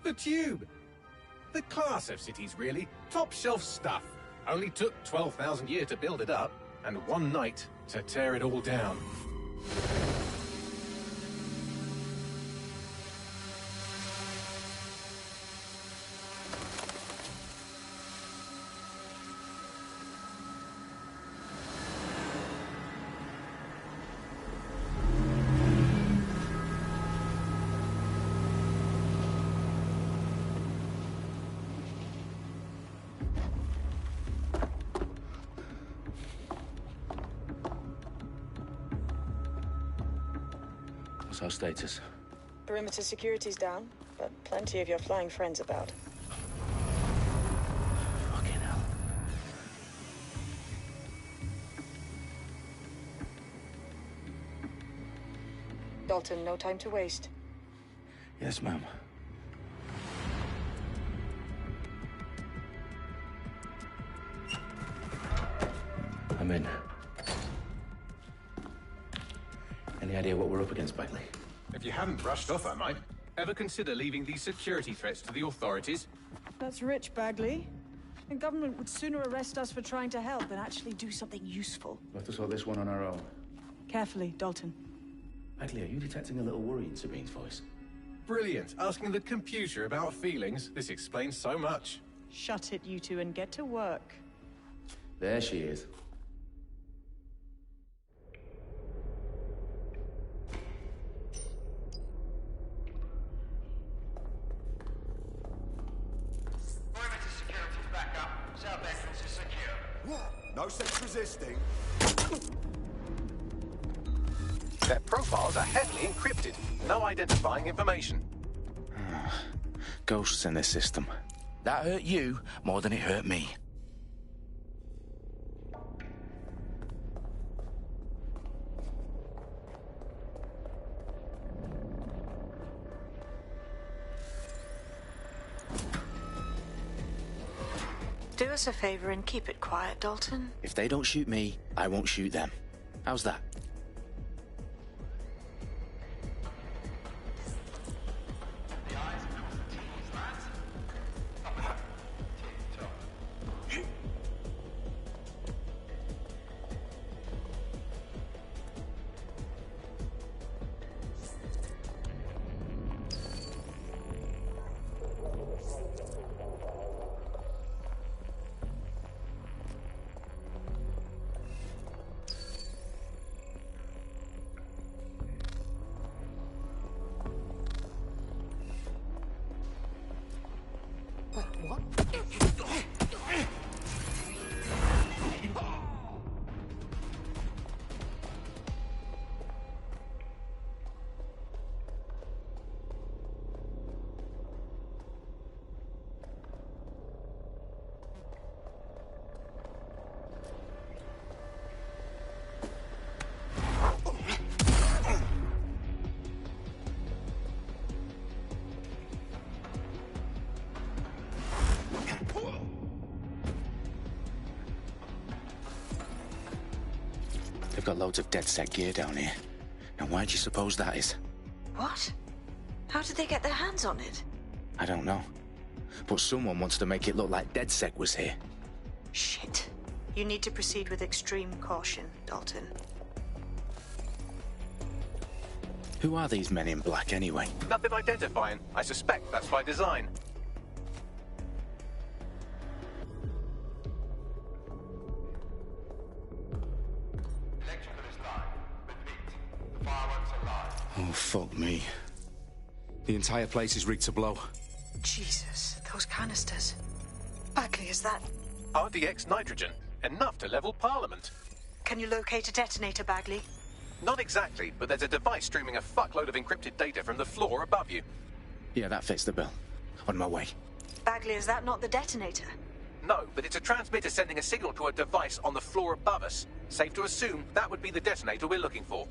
The Tube! The class of cities, really. Top shelf stuff. Only took 12,000 years to build it up, and one night to tear it all down. What's our status? Perimeter security's down, but plenty of your flying friends about. Fucking hell. Dalton, no time to waste. Yes, ma'am. I'm in. Any idea what we're up against, Bagley? If you hadn't brushed off, I might. Ever consider leaving these security threats to the authorities? That's rich, Bagley. The government would sooner arrest us for trying to help than actually do something useful. We'll have to sort this one on our own. Carefully, Dalton. Bagley, are you detecting a little worry in Sabine's voice? Brilliant. Asking the computer about feelings. This explains so much. Shut it, you two, and get to work. There she is. No sense resisting. Their profiles are heavily encrypted. No identifying information. Ghosts in this system. That hurt you more than it hurt me. Do us a favor and keep it quiet, Dalton. If they don't shoot me, I won't shoot them. How's that? They've got loads of dead-set gear down here. Now, why do you suppose that is? What? How did they get their hands on it? I don't know. But someone wants to make it look like DedSec was here. Shit. You need to proceed with extreme caution, Dalton. Who are these men in black, anyway? Nothing identifying. I suspect that's by design. Oh, fuck me. The entire place is rigged to blow. Jesus, those canisters. Bagley, is that... RDX nitrogen. Enough to level Parliament. Can you locate a detonator, Bagley? Not exactly, but there's a device streaming a fuckload of encrypted data from the floor above you. Yeah, that fits the bill. On my way. Bagley, is that not the detonator? No, but it's a transmitter sending a signal to a device on the floor above us. Safe to assume that would be the detonator we're looking for.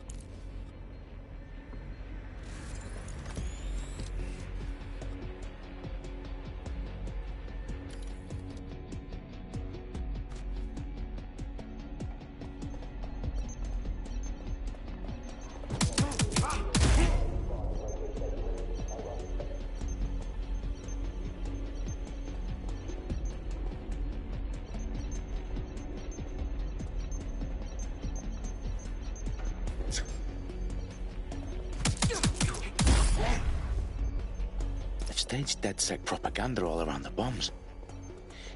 They've staged DedSec propaganda all around the bombs.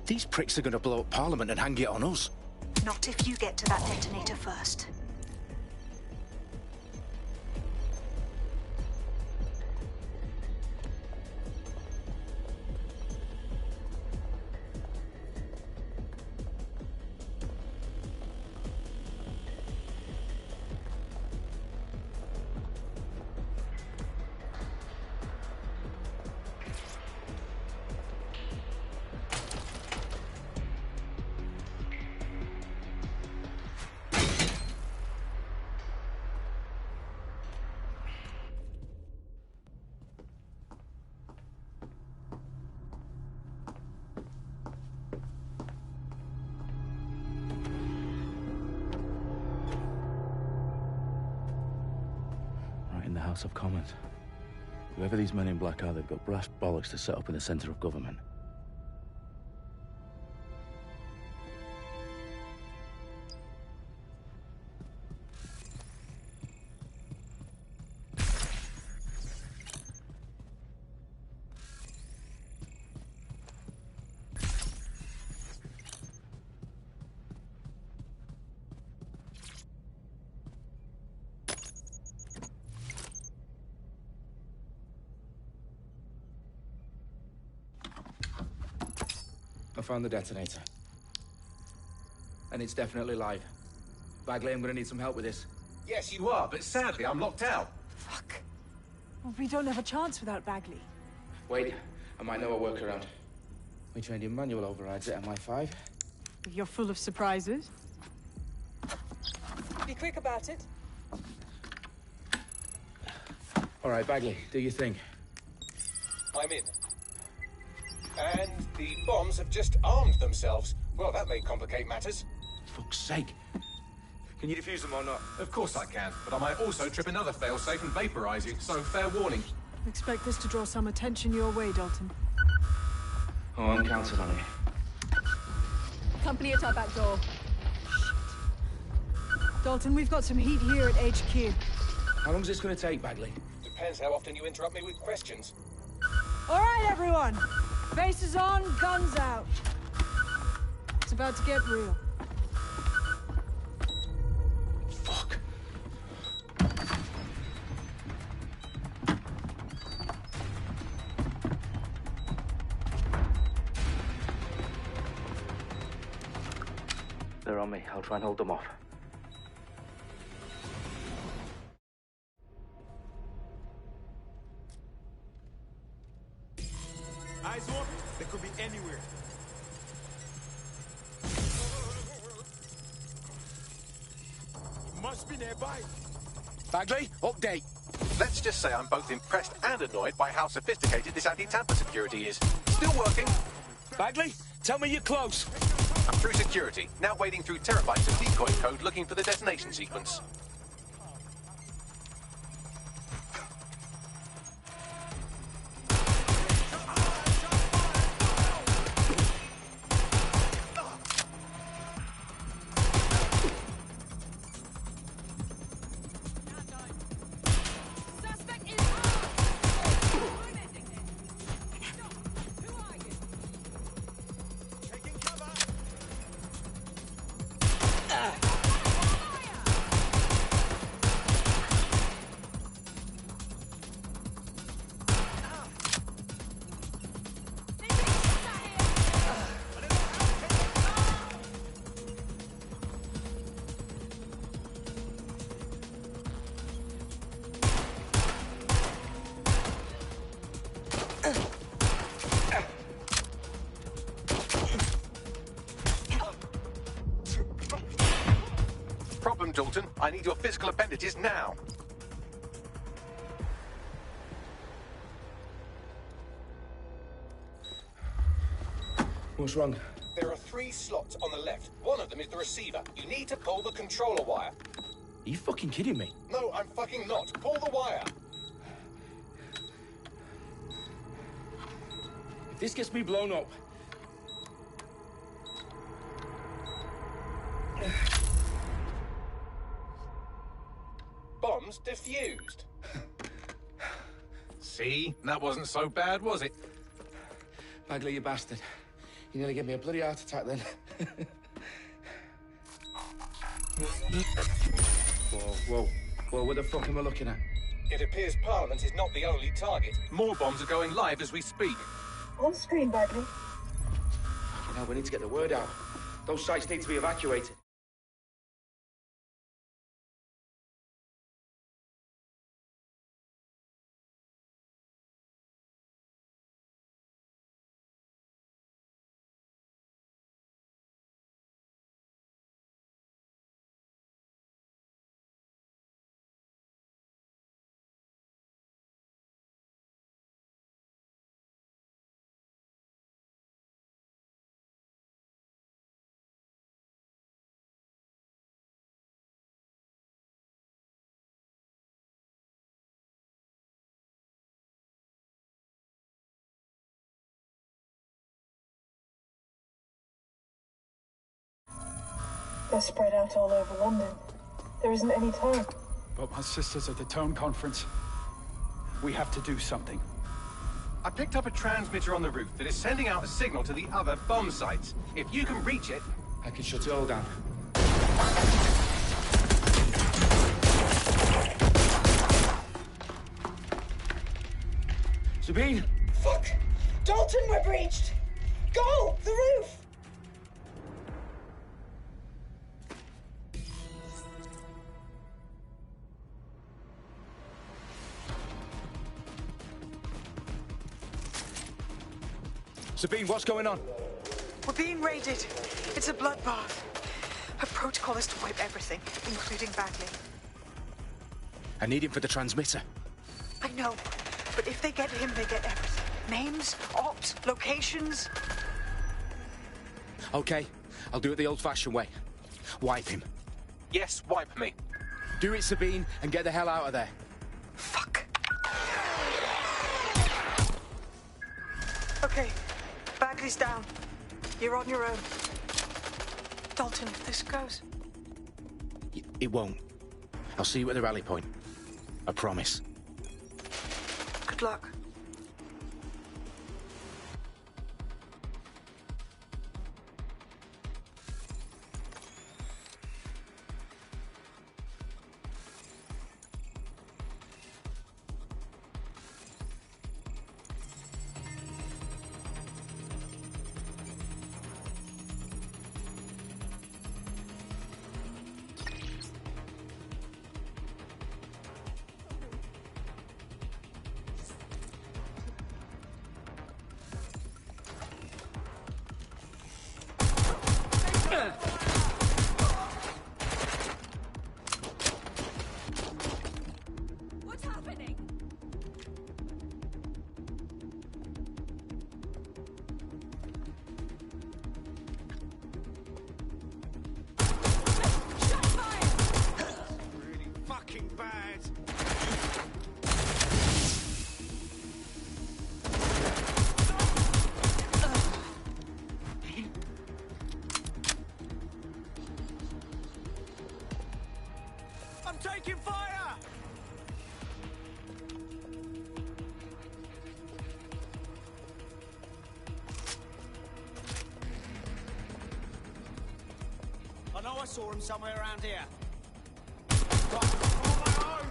These pricks are going to blow up Parliament and hang it on us. Not if you get to that detonator first. In the House of Commons. Whoever these men in black are, they've got brass bollocks to set up in the centre of government. I found the detonator. And it's definitely live. Bagley, I'm gonna need some help with this. Yes, you are, but sadly, I'm locked out. Fuck. Well, we don't have a chance without Bagley. Wait, I might know a workaround. We trained in manual overrides at MI5. You're full of surprises. Be quick about it. All right, Bagley, do your thing. I'm in. And the bombs have just armed themselves. Well, that may complicate matters. Fuck's sake. Can you defuse them or not? Of course I can, but I might also trip another failsafe and vaporize you, so fair warning. Expect this to draw some attention your way, Dalton. Oh, I'm counting on it. Company at our back door. Shit. Dalton, we've got some heat here at HQ. How long's this gonna take, Bagley? Depends how often you interrupt me with questions. All right, everyone. Faces on, guns out. It's about to get real. Fuck. They're on me. I'll try and hold them off. Eyes open. They could be anywhere. Must be nearby. Bagley, update. Let's just say I'm both impressed and annoyed by how sophisticated this anti-tamper security is. Still working. Bagley, tell me you're close. I'm through security, now wading through terabytes of decoy code looking for the detonation sequence. Problem, Dalton. I need your physical appendages now. What's wrong? There are 3 slots on the left. One of them is the receiver. You need to pull the controller wire. Are you fucking kidding me? No, I'm fucking not. Pull the wire. If this gets me blown up... Bombs defused. See? That wasn't so bad, was it? Bagley, you bastard. You nearly gave me a bloody heart attack then. Whoa. What the fuck am I looking at? It appears Parliament is not the only target. More bombs are going live as we speak. On screen, Bagley. Fucking hell, we need to get the word out. Those sites need to be evacuated. They're spread out all over London. There isn't any time. But my sister's at the Tone Conference. We have to do something. I picked up a transmitter on the roof that is sending out a signal to the other bomb sites. If you can reach it... I can shut it all down. Sabine! Fuck! Dalton, we're breached! Go! The roof! Sabine, what's going on? We're being raided. It's a bloodbath. Her protocol is to wipe everything, including Bagley. I need him for the transmitter. I know, but if they get him, they get everything. Names, ops, locations. Okay, I'll do it the old-fashioned way. Wipe him. Yes, wipe me. Do it, Sabine, and get the hell out of there. Fuck. Okay, Bagley's down. You're on your own. Dalton, if this goes... It won't. I'll see you at the rally point. I promise. Good luck. What's happening? Shut fire! Really fucking bad. I'm taking fire! I know I saw him somewhere around here. Right, I'm on my own.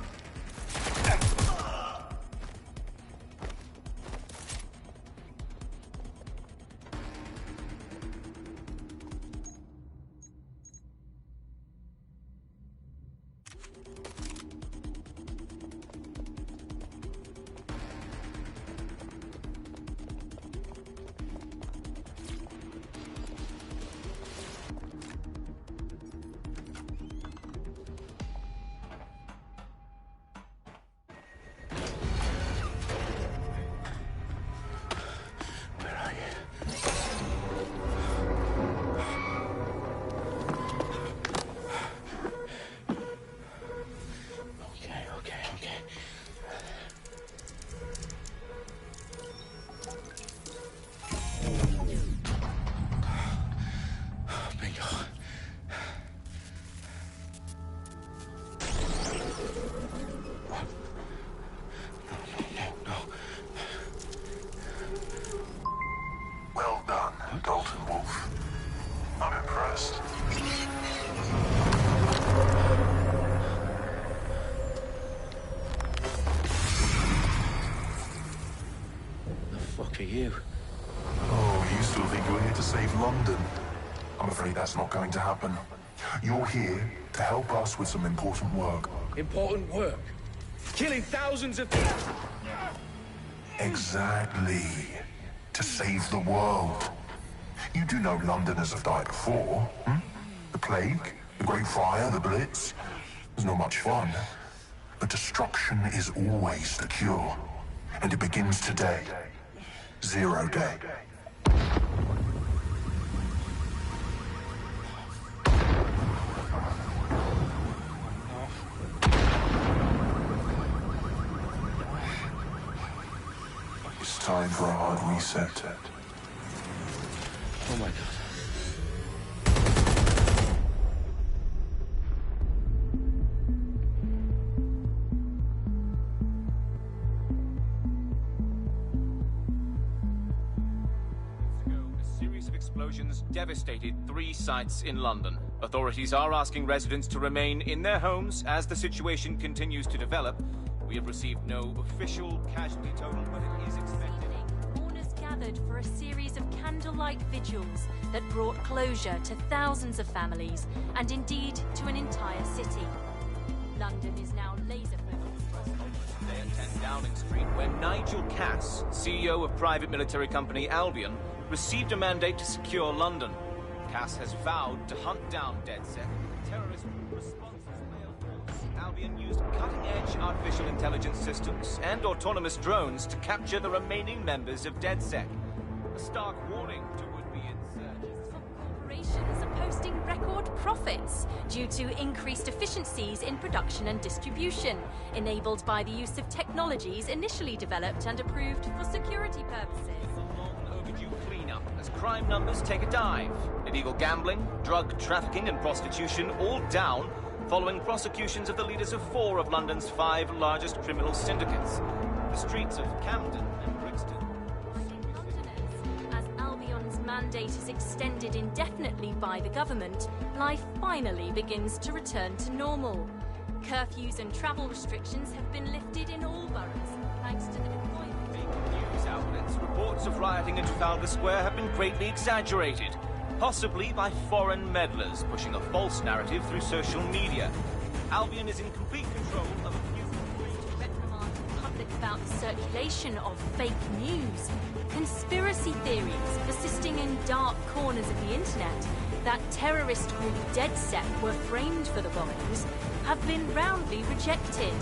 Dalton Wolf. I'm impressed. The fuck are you? Oh, you still think you're here to save London? I'm afraid that's not going to happen. You're here to help us with some important work. Important work? Killing thousands of people? Exactly. To save the world. You do know Londoners have died before, hmm? The Plague, the Great Fire, the Blitz. It's not much fun. But destruction is always the cure. And it begins today. Zero Day. It's time for a hard reset. Oh my god. A series of explosions devastated 3 sites in London. Authorities are asking residents to remain in their homes as the situation continues to develop. We have received no official casualty total, but it is expected. Mourners gathered for a series of candlelight vigils that brought closure to thousands of families and indeed to an entire city. London is now laser-focused. Today at 10 Downing Street, where Nigel Cass, CEO of private military company Albion, received a mandate to secure London. Cass has vowed to hunt down DedSec, terrorist responses. Albion used cutting-edge artificial intelligence systems and autonomous drones to capture the remaining members of DedSec. A stark warning to would-be insurgents. Corporations are posting record profits due to increased efficiencies in production and distribution, enabled by the use of technologies initially developed and approved for security purposes. Overdue cleanup as crime numbers take a dive. Illegal gambling, drug trafficking and prostitution all down following prosecutions of the leaders of 4 of London's 5 largest criminal syndicates. The streets of Camden and Brixton. Londoners, as Albion's mandate is extended indefinitely by the government, life finally begins to return to normal. Curfews and travel restrictions have been lifted in all boroughs, thanks to the deployment. News outlets, reports of rioting in Trafalgar Square have been greatly exaggerated, possibly by foreign meddlers pushing a false narrative through social media. Albion is in complete control of a few... To reprimand the public about the circulation of fake news, conspiracy theories persisting in dark corners of the internet that terrorist group DedSec were framed for the bombings have been roundly rejected.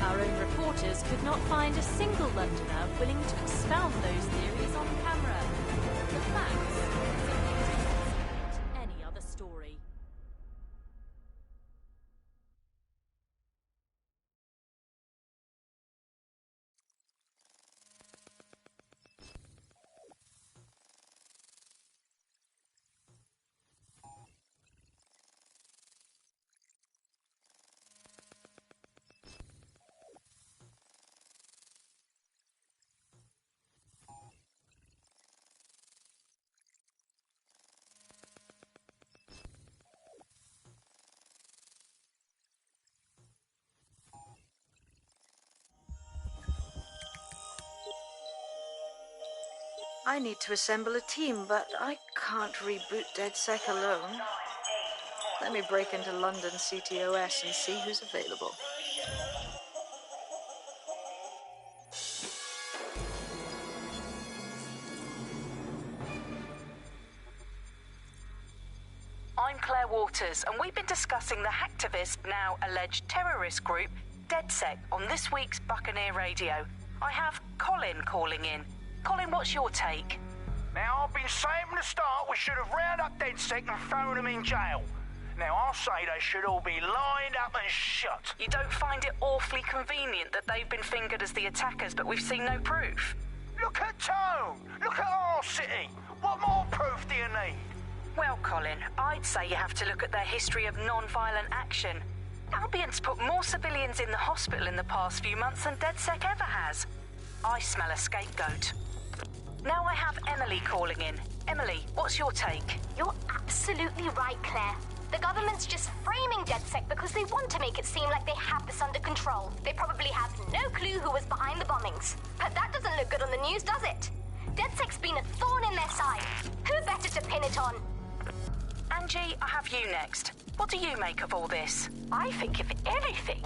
Our own reporters could not find a single Londoner willing to expound those theories on camera. The facts any other story. I need to assemble a team, but I can't reboot DedSec alone. Let me break into London CTOS and see who's available. I'm Claire Waters, and we've been discussing the hacktivist, now alleged terrorist group, DedSec, on this week's Buccaneer Radio. I have Colin calling in. Colin, what's your take? Now, I've been saying from the start we should have rounded up DedSec and thrown them in jail. Now, I'll say they should all be lined up and shot. You don't find it awfully convenient that they've been fingered as the attackers, but we've seen no proof? Look at Tone! Look at our city! What more proof do you need? Well, Colin, I'd say you have to look at their history of non-violent action. Albion's put more civilians in the hospital in the past few months than DedSec ever has. I smell a scapegoat. Now I have Emily calling in. Emily, what's your take? You're absolutely right, Claire. The government's just framing DedSec because they want to make it seem like they have this under control. They probably have no clue who was behind the bombings. But that doesn't look good on the news, does it? DedSec's been a thorn in their side. Who better to pin it on? Angie, I have you next. What do you make of all this? I think, if anything,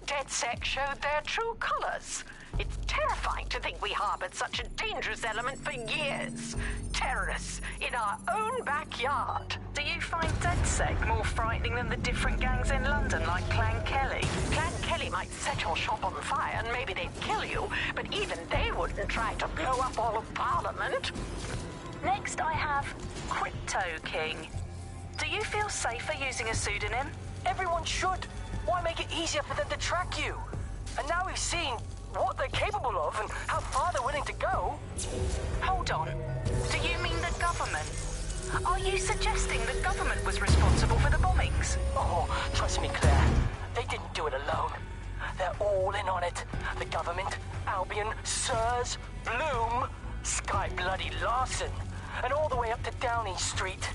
DedSec showed their true colors. It's terrifying to think we harbored such a dangerous element for years. Terrorists in our own backyard. Do you find DedSec more frightening than the different gangs in London, like Clan Kelly? Clan Kelly might set your shop on fire and maybe they'd kill you, but even they wouldn't try to blow up all of Parliament. Next, I have Crypto King. Do you feel safer using a pseudonym? Everyone should. Why make it easier for them to track you? And now we've seen what they're capable of and how far they're willing to go. Hold on. Do you mean the government? Are you suggesting the government was responsible for the bombings? Oh, trust me, Claire. They didn't do it alone. They're all in on it. The government, Albion, Sirs, Bloom, Sky Bloody Larson, and all the way up to Downing Street.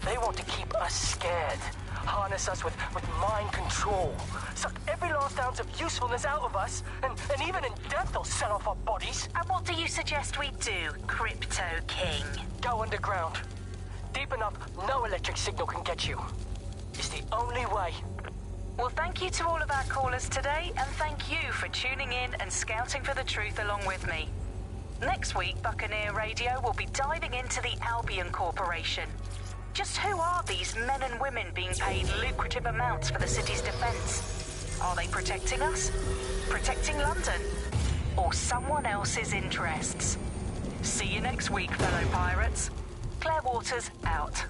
They want to keep us scared, harness us with mind control, suck every last ounce of usefulness out of us, and even in death they'll set off our bodies. And what do you suggest we do, Crypto King? Go underground. Deep enough, no electric signal can get you. It's the only way. Well, thank you to all of our callers today, and thank you for tuning in and scouting for the truth along with me. Next week, Buccaneer Radio will be diving into the Albion Corporation. Just who are these men and women being paid lucrative amounts for the city's defense? Are they protecting us? Protecting London? Or someone else's interests? See you next week, fellow pirates. Claire Waters, out.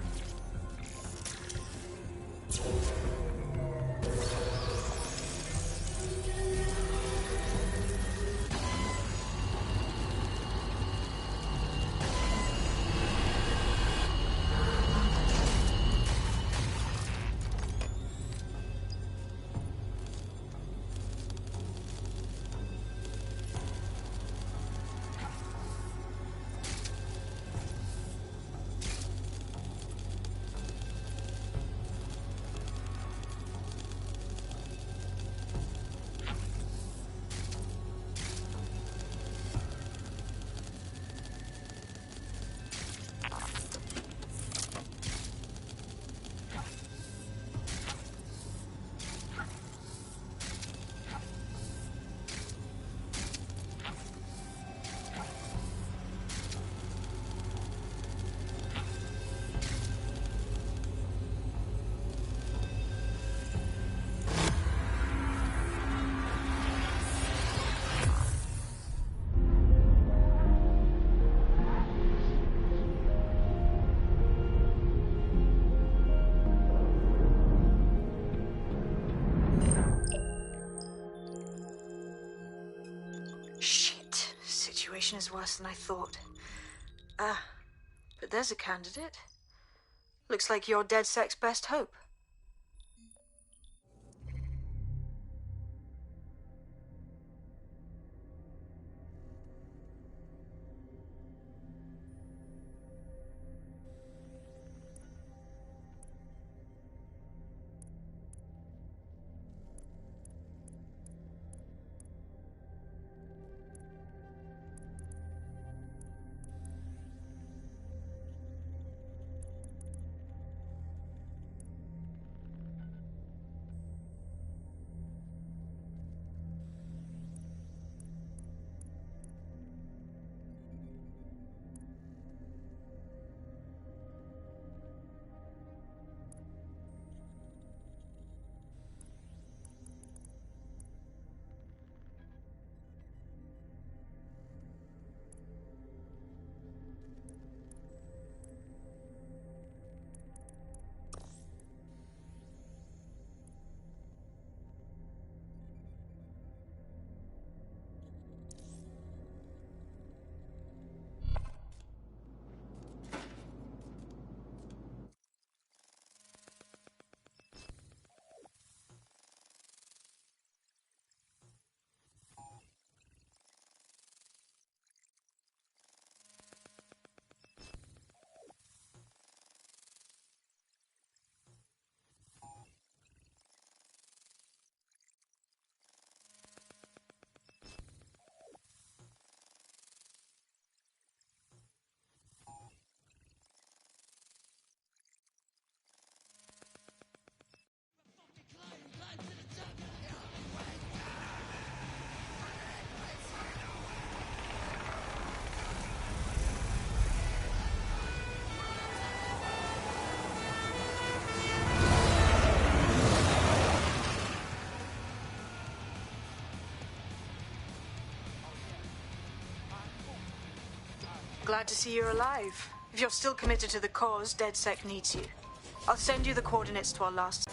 Is worse than I thought. But there's a candidate. Looks like you're DedSec's best hope. glad to see you're alive. If you're still committed to the cause, DedSec needs you. I'll send you the coordinates to our last...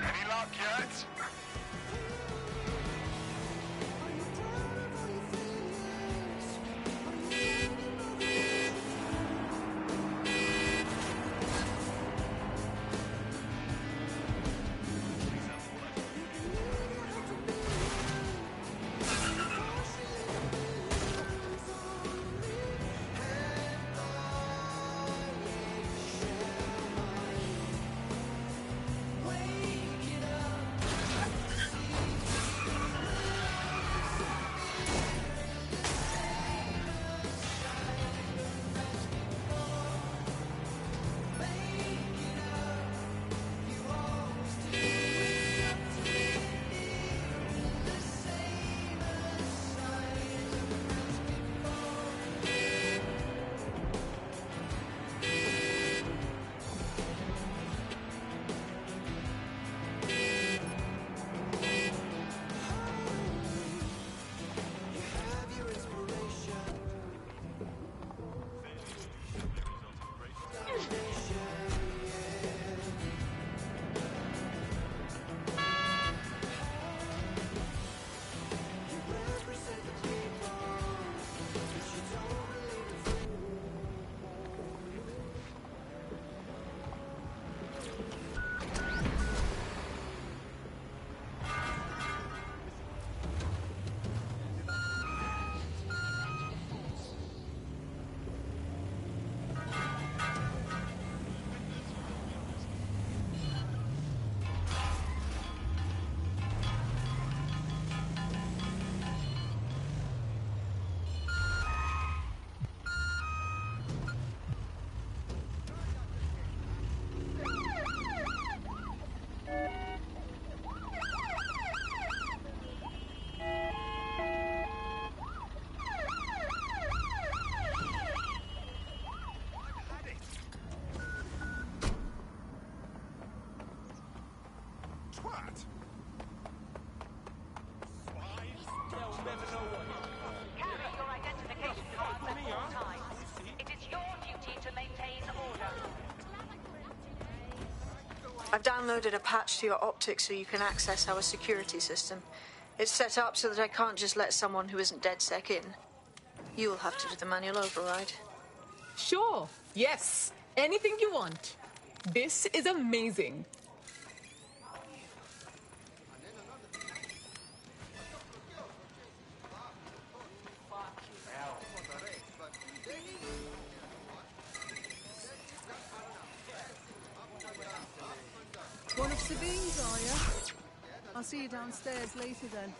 Any luck yet? I've downloaded a patch to your optics so you can access our security system. It's set up so that I can't just let someone who isn't DedSec in. You'll have to do the manual override. Sure. Yes. Anything you want. This is amazing. One of Sabine's, are you? I'll see you downstairs later then.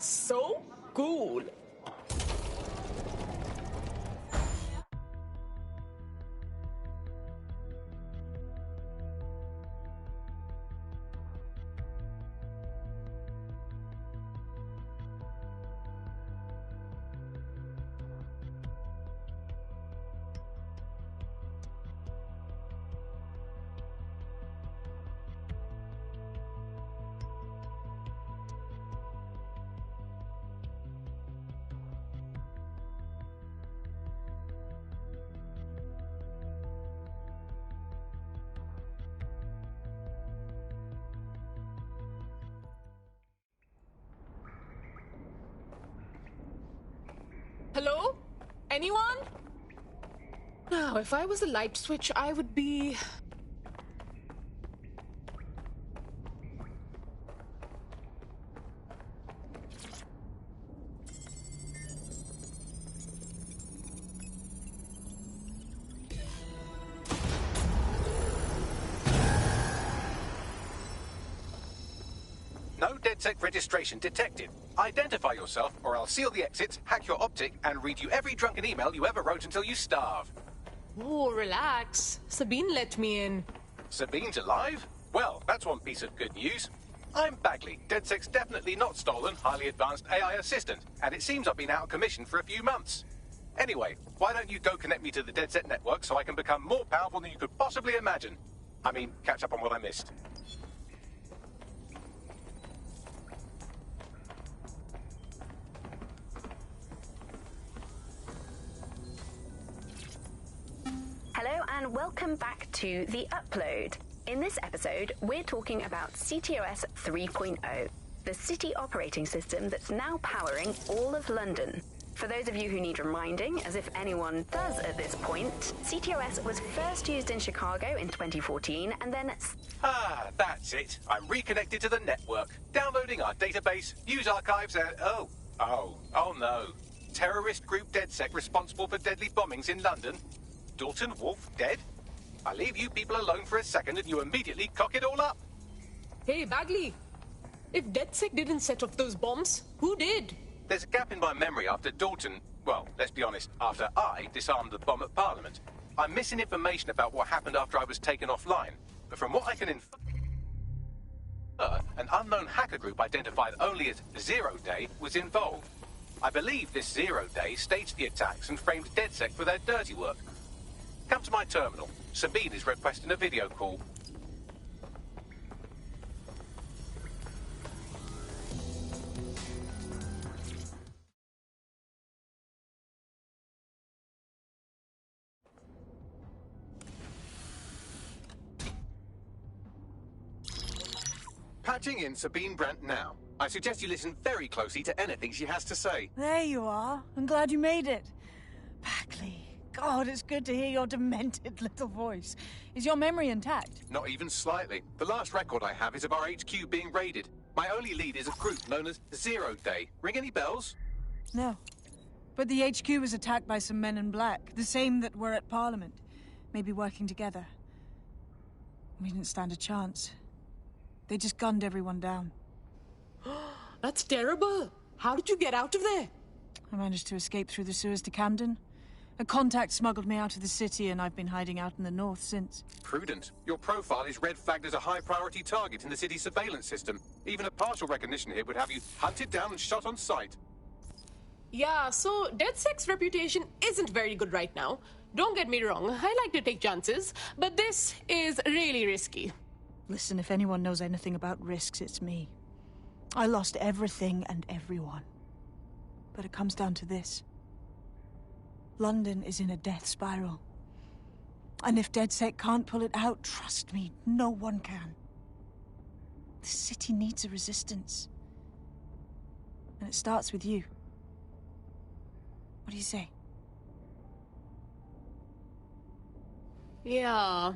So cool. Hello? Anyone? Now, if I was a light switch, I would be... No DedSec registration detected. Identify yourself, or I'll seal the exits, hack your optic, and read you every drunken email you ever wrote until you starve. Oh, relax. Sabine let me in. Sabine's alive? Well, that's one piece of good news. I'm Bagley, DedSec's definitely not stolen, highly advanced AI assistant, and it seems I've been out of commission for a few months. Anyway, why don't you go connect me to the DedSec network so I can become more powerful than you could possibly imagine? I mean, catch up on what I missed. Hello and welcome back to The Upload. In this episode, we're talking about CTOS 3.0, the city operating system that's now powering all of London. For those of you who need reminding, as if anyone does at this point, CTOS was first used in Chicago in 2014 and then... Ah, that's it. I'm reconnected to the network, downloading our database, news archives, and... Oh no. Terrorist group DedSec responsible for deadly bombings in London? Dalton Wolf dead? I leave you people alone for a second and you immediately cock it all up. Hey, Bagley. If DedSec didn't set off those bombs, who did? There's a gap in my memory after Dalton... Well, let's be honest, after I disarmed the bomb at Parliament. I'm missing information about what happened after I was taken offline. But from what I can infer... An unknown hacker group identified only as Zero Day was involved. I believe this Zero Day staged the attacks and framed DedSec for their dirty work. Come to my terminal. Sabine is requesting a video call. Patching in Sabine Brandt now. I suggest you listen very closely to anything she has to say. There you are. I'm glad you made it. Bagley. God, it's good to hear your demented little voice. Is your memory intact? Not even slightly. The last record I have is of our HQ being raided. My only lead is a group known as Zero Day. Ring any bells? No. But the HQ was attacked by some men in black, the same that were at Parliament. Maybe working together. We didn't stand a chance. They just gunned everyone down. That's terrible. How did you get out of there? I managed to escape through the sewers to Camden. A contact smuggled me out of the city, and I've been hiding out in the north since. Prudent. Your profile is red flagged as a high-priority target in the city's surveillance system. Even a partial recognition here would have you hunted down and shot on sight. Yeah, so DedSec's reputation isn't very good right now. Don't get me wrong, I like to take chances, but this is really risky. Listen, if anyone knows anything about risks, it's me. I lost everything and everyone. But it comes down to this. London is in a death spiral. And if DedSec can't pull it out, trust me, no one can. The city needs a resistance. And it starts with you. What do you say? Yeah,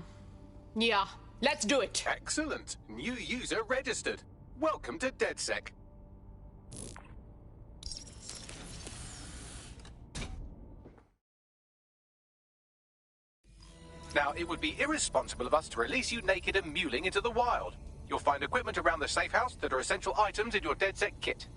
let's do it. Excellent. New user registered. Welcome to DedSec. Now, it would be irresponsible of us to release you naked and mewling into the wild. You'll find equipment around the safe house that are essential items in your DedSec kit.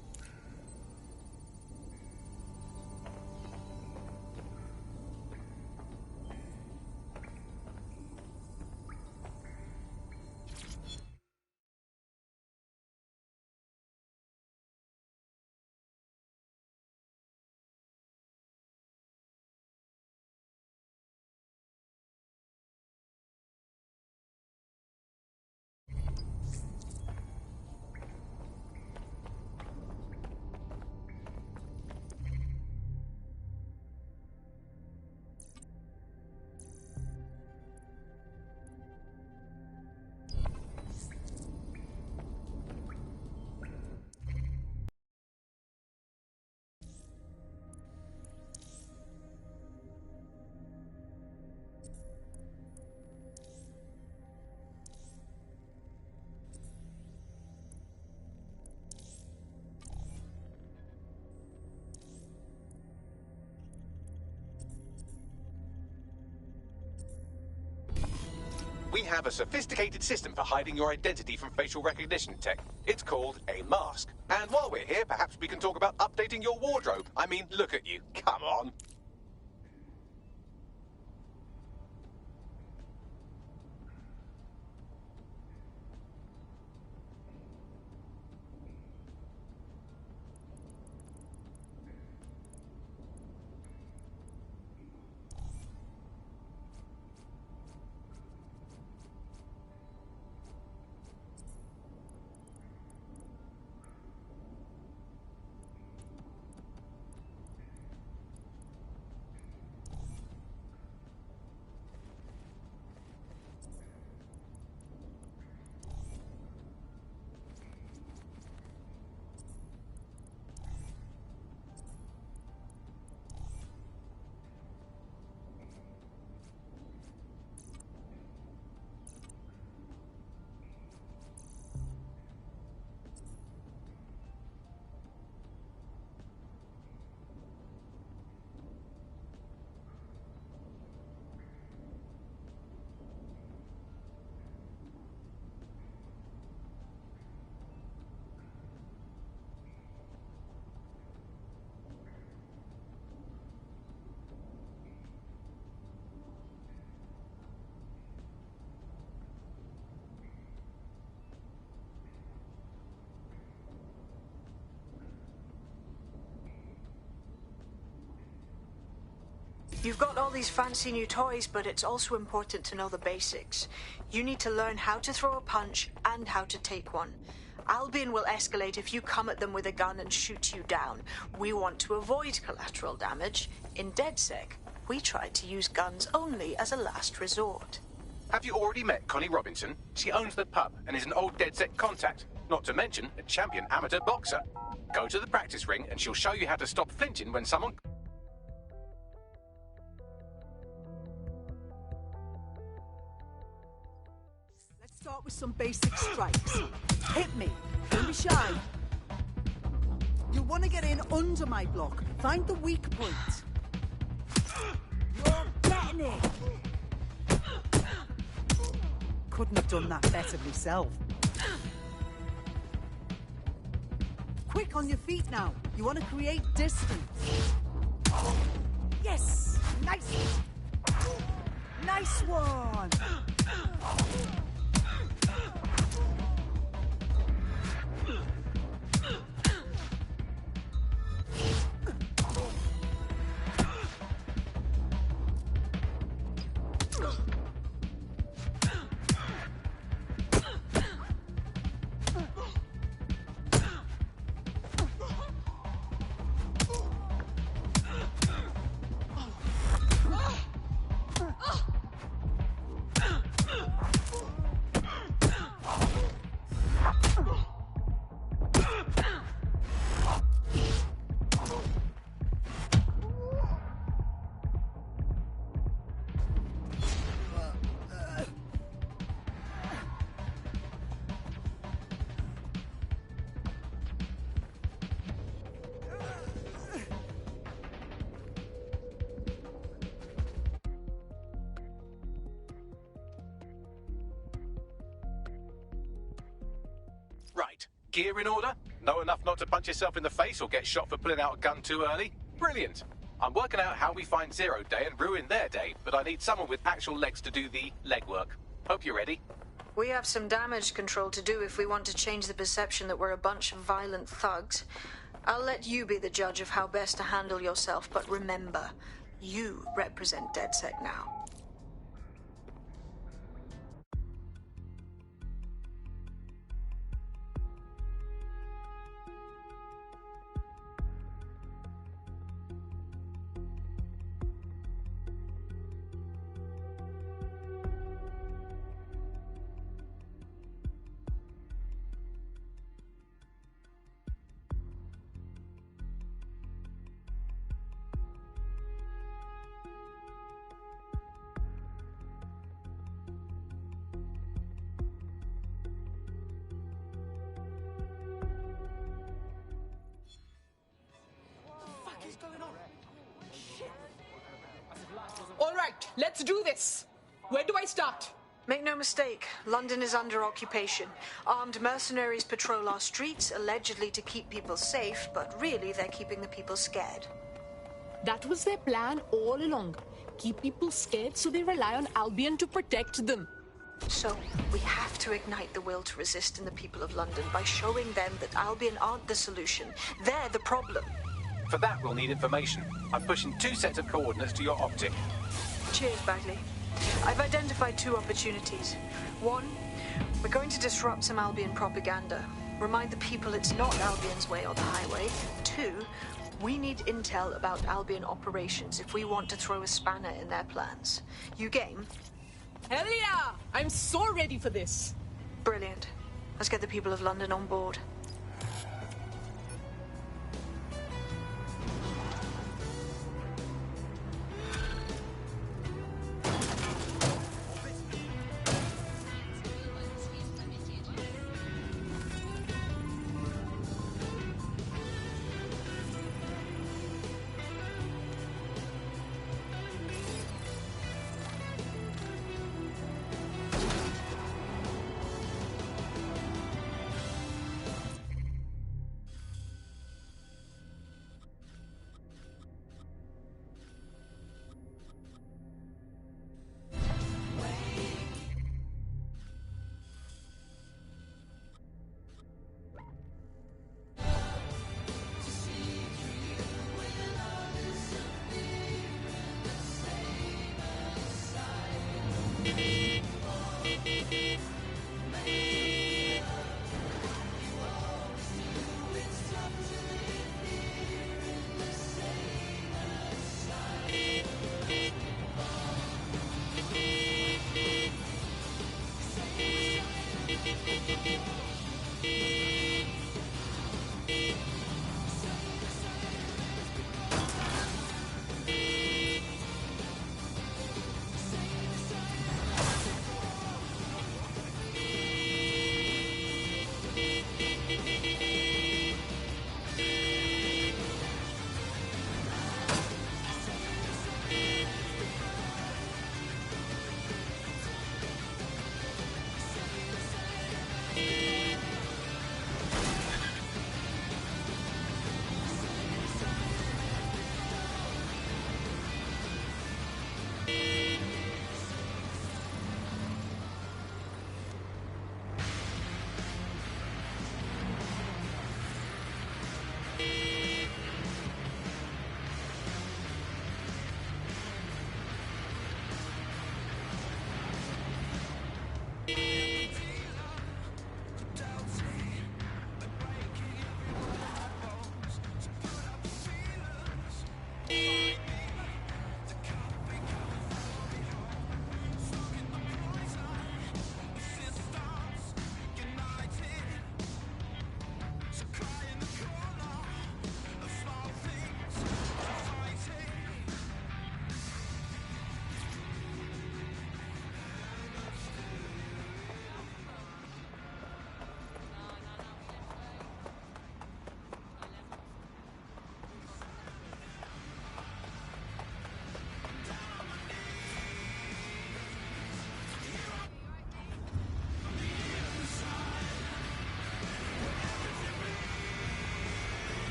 We have a sophisticated system for hiding your identity from facial recognition tech. It's called a mask. And while we're here, perhaps we can talk about updating your wardrobe. I mean, look at you. Come on. You've got all these fancy new toys, but it's also important to know the basics. You need to learn how to throw a punch and how to take one. Albion will escalate if you come at them with a gun and shoot you down. We want to avoid collateral damage. In DedSec, we try to use guns only as a last resort. Have you already met Connie Robinson? She owns the pub and is an old DedSec contact, not to mention a champion amateur boxer. Go to the practice ring and she'll show you how to stop flinching when someone... Start with some basic strikes. Hit me. Don't be shy. You'll want to get in under my block. Find the weak point. You're getting it. Couldn't have done that better myself. Quick on your feet now. You want to create distance. Yes! Nice! Nice one! Right. Gear in order? Know enough not to punch yourself in the face or get shot for pulling out a gun too early? Brilliant. I'm working out how we find Zero Day and ruin their day, but I need someone with actual legs to do the legwork. Hope you're ready. We have some damage control to do if we want to change the perception that we're a bunch of violent thugs. I'll let you be the judge of how best to handle yourself, but remember, you represent DedSec now. All right, let's do this. Where do I start? Make no mistake, London is under occupation. Armed mercenaries patrol our streets, allegedly to keep people safe, but really they're keeping the people scared. That was their plan all along. Keep people scared so they rely on Albion to protect them. So, we have to ignite the will to resist in the people of London by showing them that Albion aren't the solution. They're the problem. For that, we'll need information. I'm pushing 2 sets of coordinates to your optic. Cheers, Bagley. I've identified 2 opportunities. 1, we're going to disrupt some Albion propaganda. Remind the people it's not Albion's way or the highway. 2, we need intel about Albion operations if we want to throw a spanner in their plans. You game? Hell yeah! I'm so ready for this. Brilliant. Let's get the people of London on board.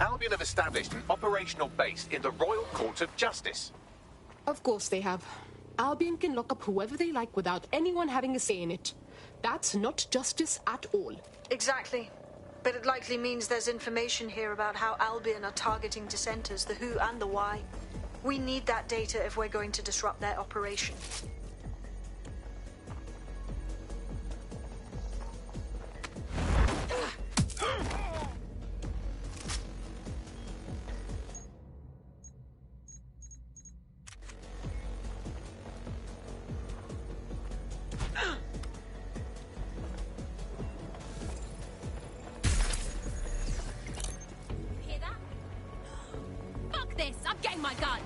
Albion have established an operational base in the Royal Court of Justice. Of course they have. Albion can lock up whoever they like without anyone having a say in it. That's not justice at all. Exactly. But it likely means there's information here about how Albion are targeting dissenters, the who and the why. We need that data if we're going to disrupt their operation. this! I'm getting my gun!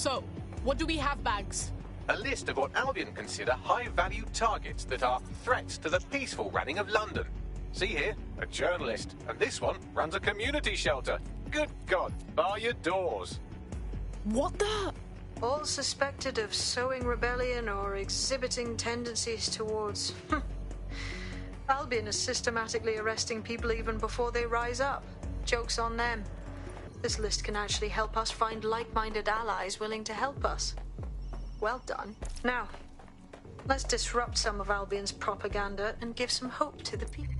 So, what do we have, Bags? A list of what Albion consider high-value targets that are threats to the peaceful running of London. See here, a journalist, and this one runs a community shelter. Good God, bar your doors. What the? All suspected of sowing rebellion or exhibiting tendencies towards... Albion is systematically arresting people even before they rise up. Joke's on them. This list can actually help us find like-minded allies willing to help us. Well done. Now, let's disrupt some of Albion's propaganda and give some hope to the people.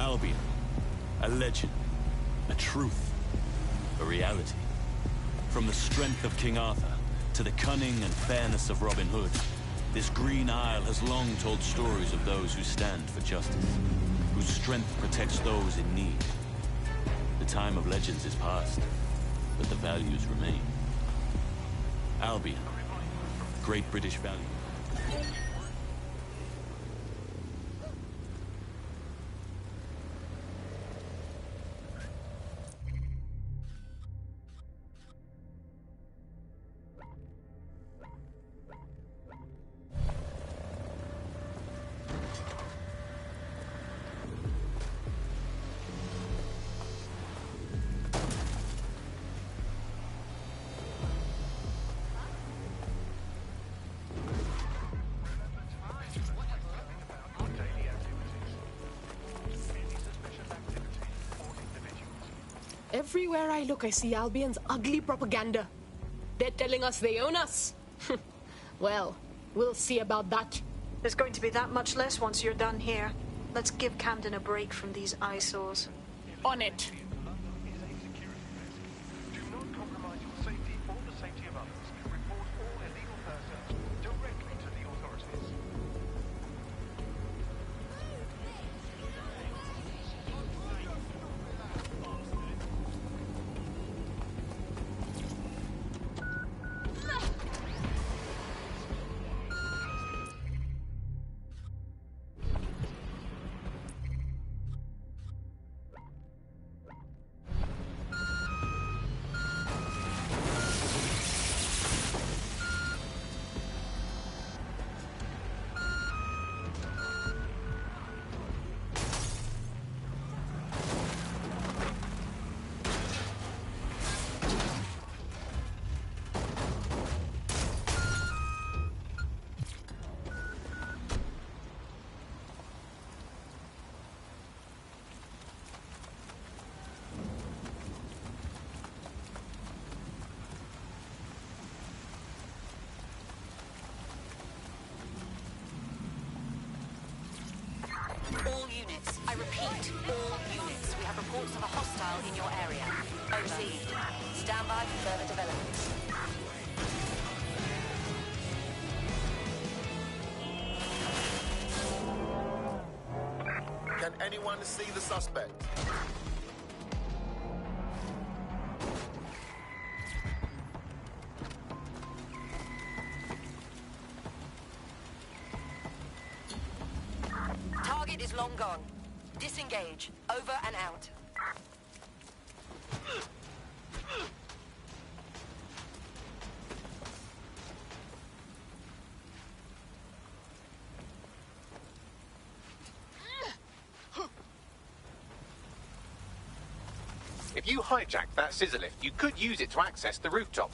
Albion. A legend. A truth. A reality. From the strength of King Arthur to the cunning and fairness of Robin Hood, this Green Isle has long told stories of those who stand for justice, whose strength protects those in need. The time of legends is past, but the values remain. Albion. Great British value. Everywhere I look, I see Albion's ugly propaganda. They're telling us they own us. Well, we'll see about that. There's going to be that much less once you're done here. Let's give Camden a break from these eyesores. On it. All units. I repeat, all units. We have reports of a hostile in your area. Received. Stand by for further developments. Can anyone see the suspect? Target is long gone. Disengage. Over and out. If you hijack that scissor lift, you could use it to access the rooftop.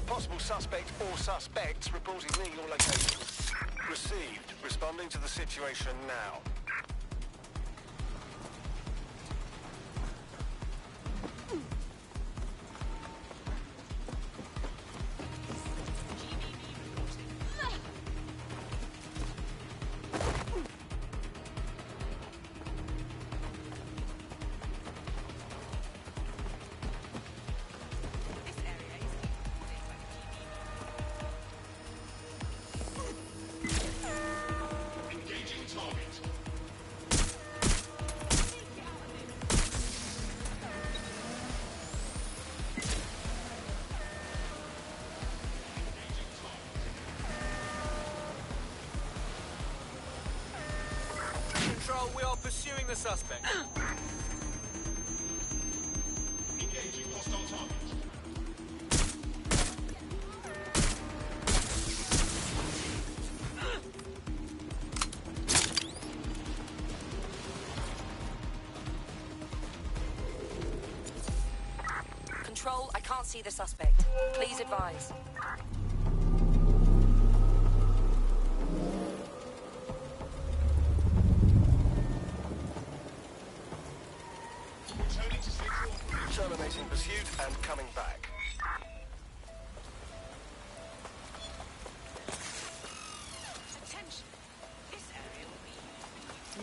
Possible suspect or suspects reporting near your location. Received. Responding to the situation now. We are pursuing the suspect. Engaging hostile target. Control, I can't see the suspect. Please advise. Returning Initiating pursuit and coming back.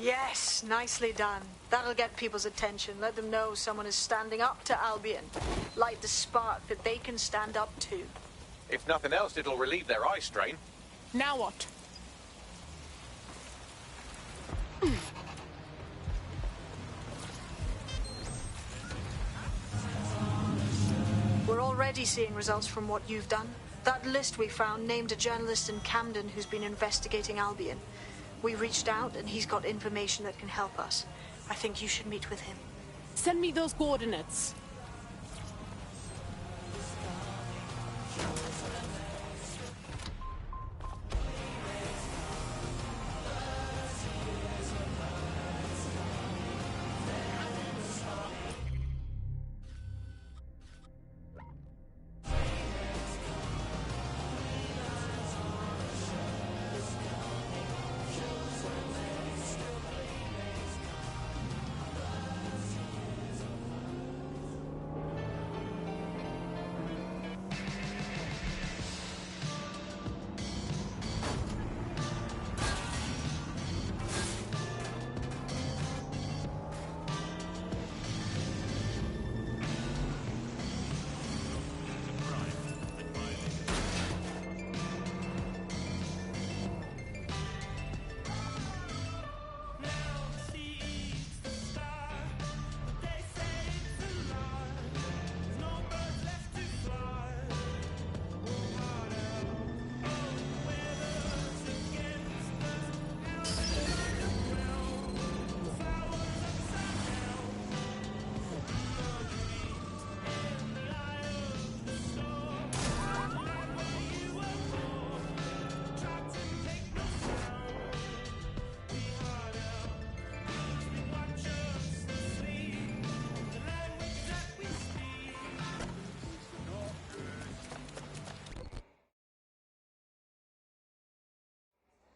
Yes, nicely done. That'll get people's attention. Let them know someone is standing up to Albion. Light the spark that they can stand up to. If nothing else, it'll relieve their eye strain. Now what? We're already seeing results from what you've done. That list we found named a journalist in Camden who's been investigating Albion. We reached out and he's got information that can help us. I think you should meet with him. Send me those coordinates.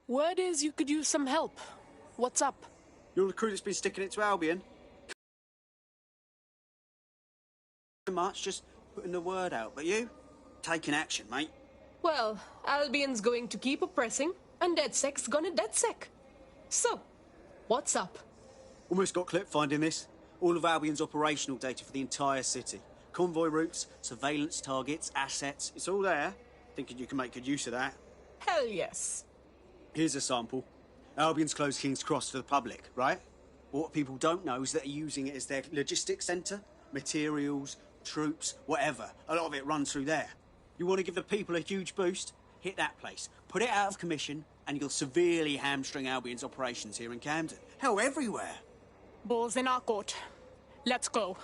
Word is you could use some help. What's up? You're the crew that's been sticking it to Albion? Much, just putting the word out. But you? Taking action, mate. Well, Albion's going to keep oppressing, and DedSec's gonna DedSec. So, what's up? Almost got clipped finding this. All of Albion's operational data for the entire city. Convoy routes, surveillance targets, assets. It's all there. Thinking you can make good use of that. Hell yes. Here's a sample. Albion's closed King's Cross to the public, right? What people don't know is that they're using it as their logistics centre. Materials, troops, whatever. A lot of it runs through there. You want to give the people a huge boost? Hit that place. Put it out of commission, and you'll severely hamstring Albion's operations here in Camden. Hell, everywhere. Balls in our court. Let's go.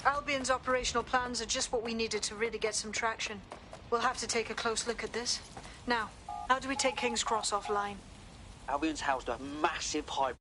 Albion's operational plans are just what we needed to really get some traction. We'll have to take a close look at this. Now, how do we take King's Cross offline? Albion's housed a massive high...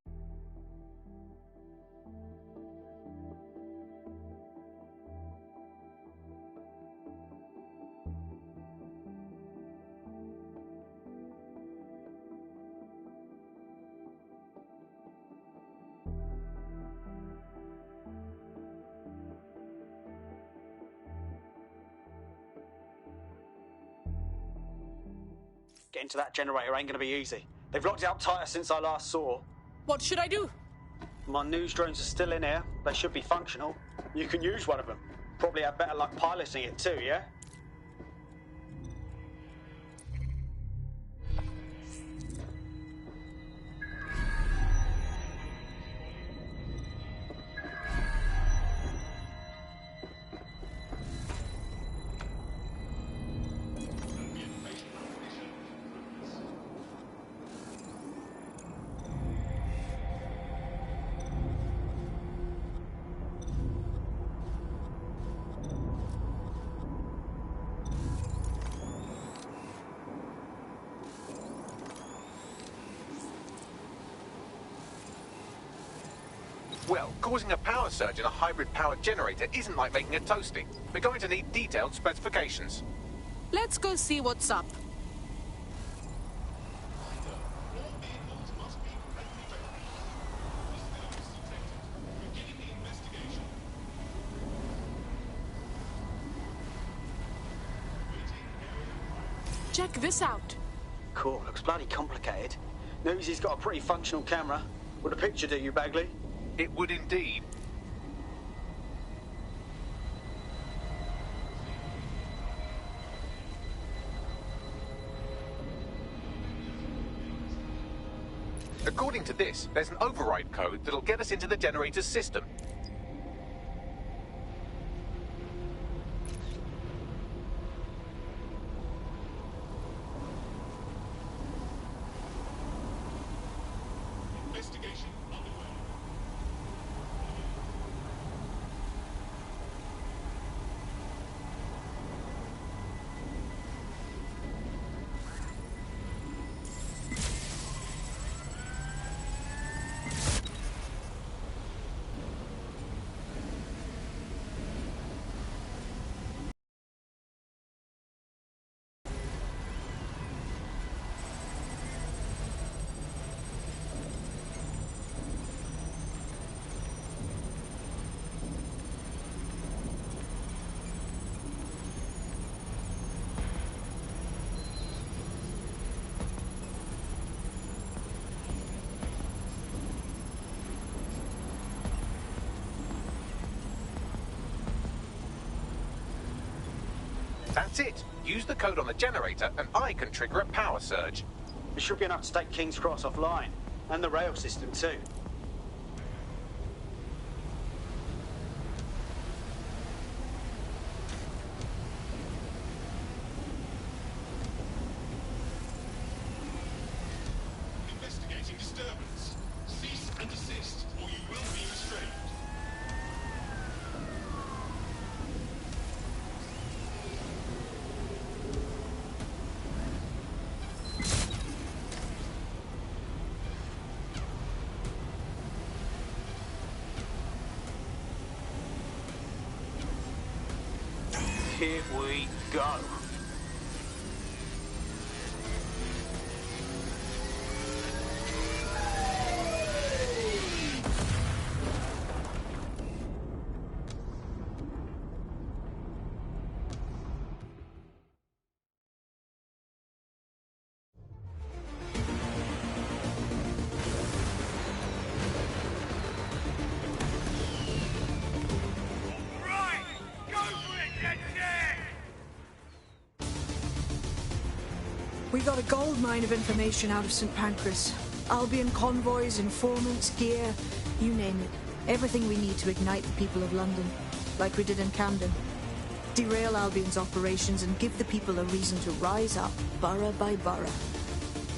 Getting to that generator ain't gonna be easy. They've locked it up tighter since I last saw. What should I do? My news drones are still in here. They should be functional. You can use one of them. Probably have better luck piloting it too, yeah? Well, causing a power surge in a hybrid-powered generator isn't like making a toasty. We're going to need detailed specifications. Let's go see what's up. Check this out. Cool, looks bloody complicated. News he's got a pretty functional camera. Would a picture do you, Bagley? It would indeed. According to this, there's an override code that'll get us into the generator's system. That's it. Use the code on the generator and I can trigger a power surge. It should be enough to take King's Cross offline. And the rail system too. Investigating disturbance. Cease and desist, or you will be restrained. Here we go. We got a gold mine of information out of St. Pancras. Albion convoys, informants, gear, you name it. Everything we need to ignite the people of London, like we did in Camden. Derail Albion's operations and give the people a reason to rise up, borough by borough.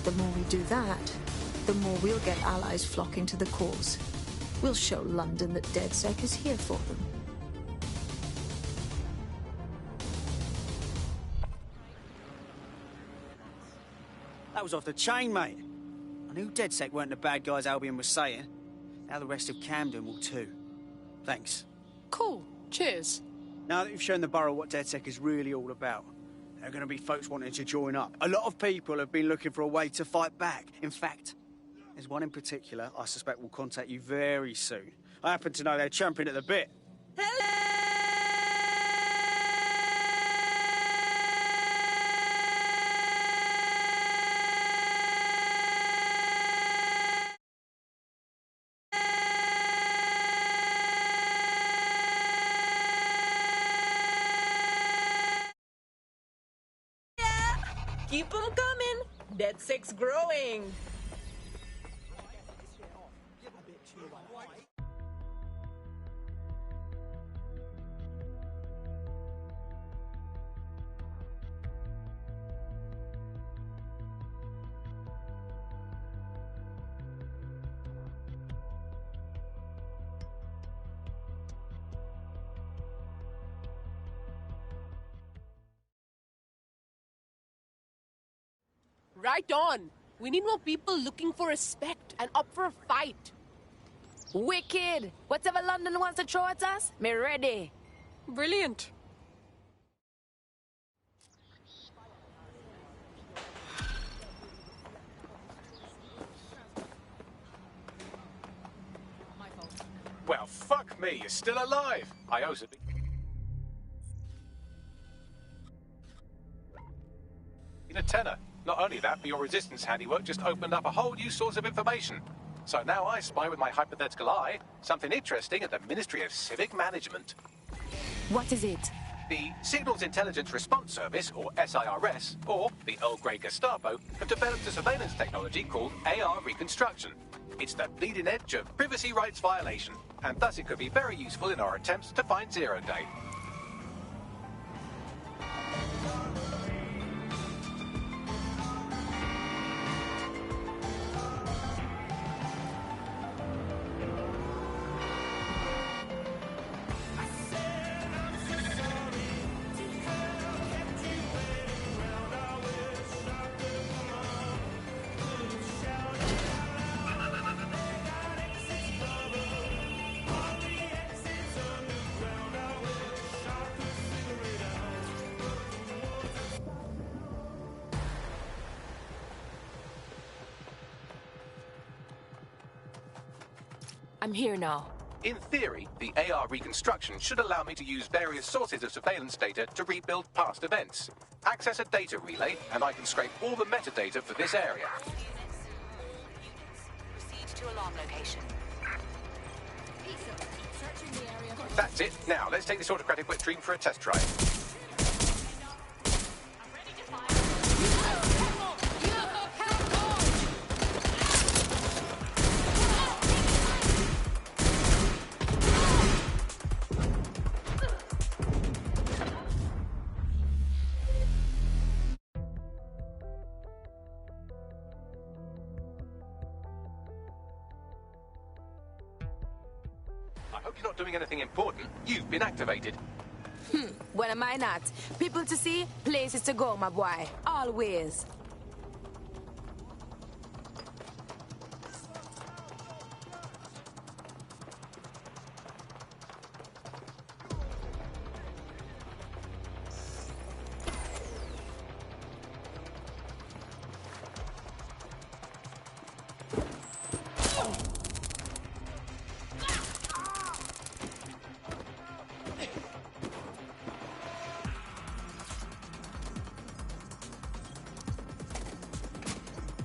The more we do that, the more we'll get allies flocking to the cause. We'll show London that DedSec is here for them. That was off the chain, mate. I knew DedSec weren't the bad guys Albion was saying. Now the rest of Camden will too. Thanks. Cool. Cheers. Now that you've shown the borough what DedSec is really all about, there are going to be folks wanting to join up. A lot of people have been looking for a way to fight back. In fact, there's one in particular I suspect will contact you very soon. I happen to know they're champing at the bit. Keep them coming. DedSec's growing. Right on. We need more people looking for respect and up for a fight. Wicked! Whatever London wants to throw at us, me ready. Brilliant. Well, fuck me, you're still alive. I owe some... In a tenner. Not only that, but your resistance handiwork just opened up a whole new source of information. So now I spy with my hypothetical eye something interesting at the Ministry of Civic Management. What is it? The Signals Intelligence Response Service, or SIRS, or the Earl Grey Gestapo, have developed a surveillance technology called AR Reconstruction. It's the bleeding edge of privacy rights violation, and thus it could be very useful in our attempts to find Zero Day. I'm here now. In theory, the AR reconstruction should allow me to use various sources of surveillance data to rebuild past events. Access a data relay, and I can scrape all the metadata for this area. Proceed to alarm location. That's it. Now, let's take this autocratic wet dream for a test drive. I hope you're not doing anything important. You've been activated. Well, am I not? People to see, places to go, my boy. Always.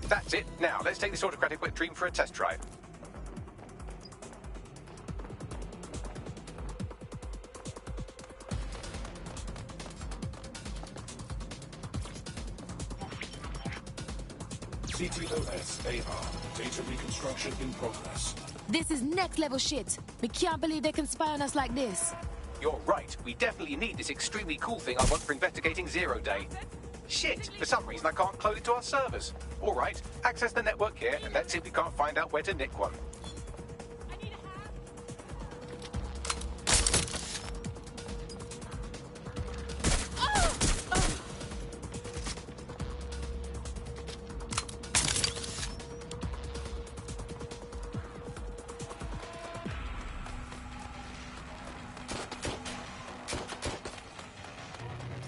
That's it. Now, let's take this autocratic wet dream for a test drive. CTOS AR. Data reconstruction in progress. This is next level shit. We can't believe they can spy on us like this. You're right. We definitely need this extremely cool thing I want for investigating Zero Day. Shit! For some reason I can't clone it to our servers. All right, access the network here, and let's see if we can't find out where to nick one.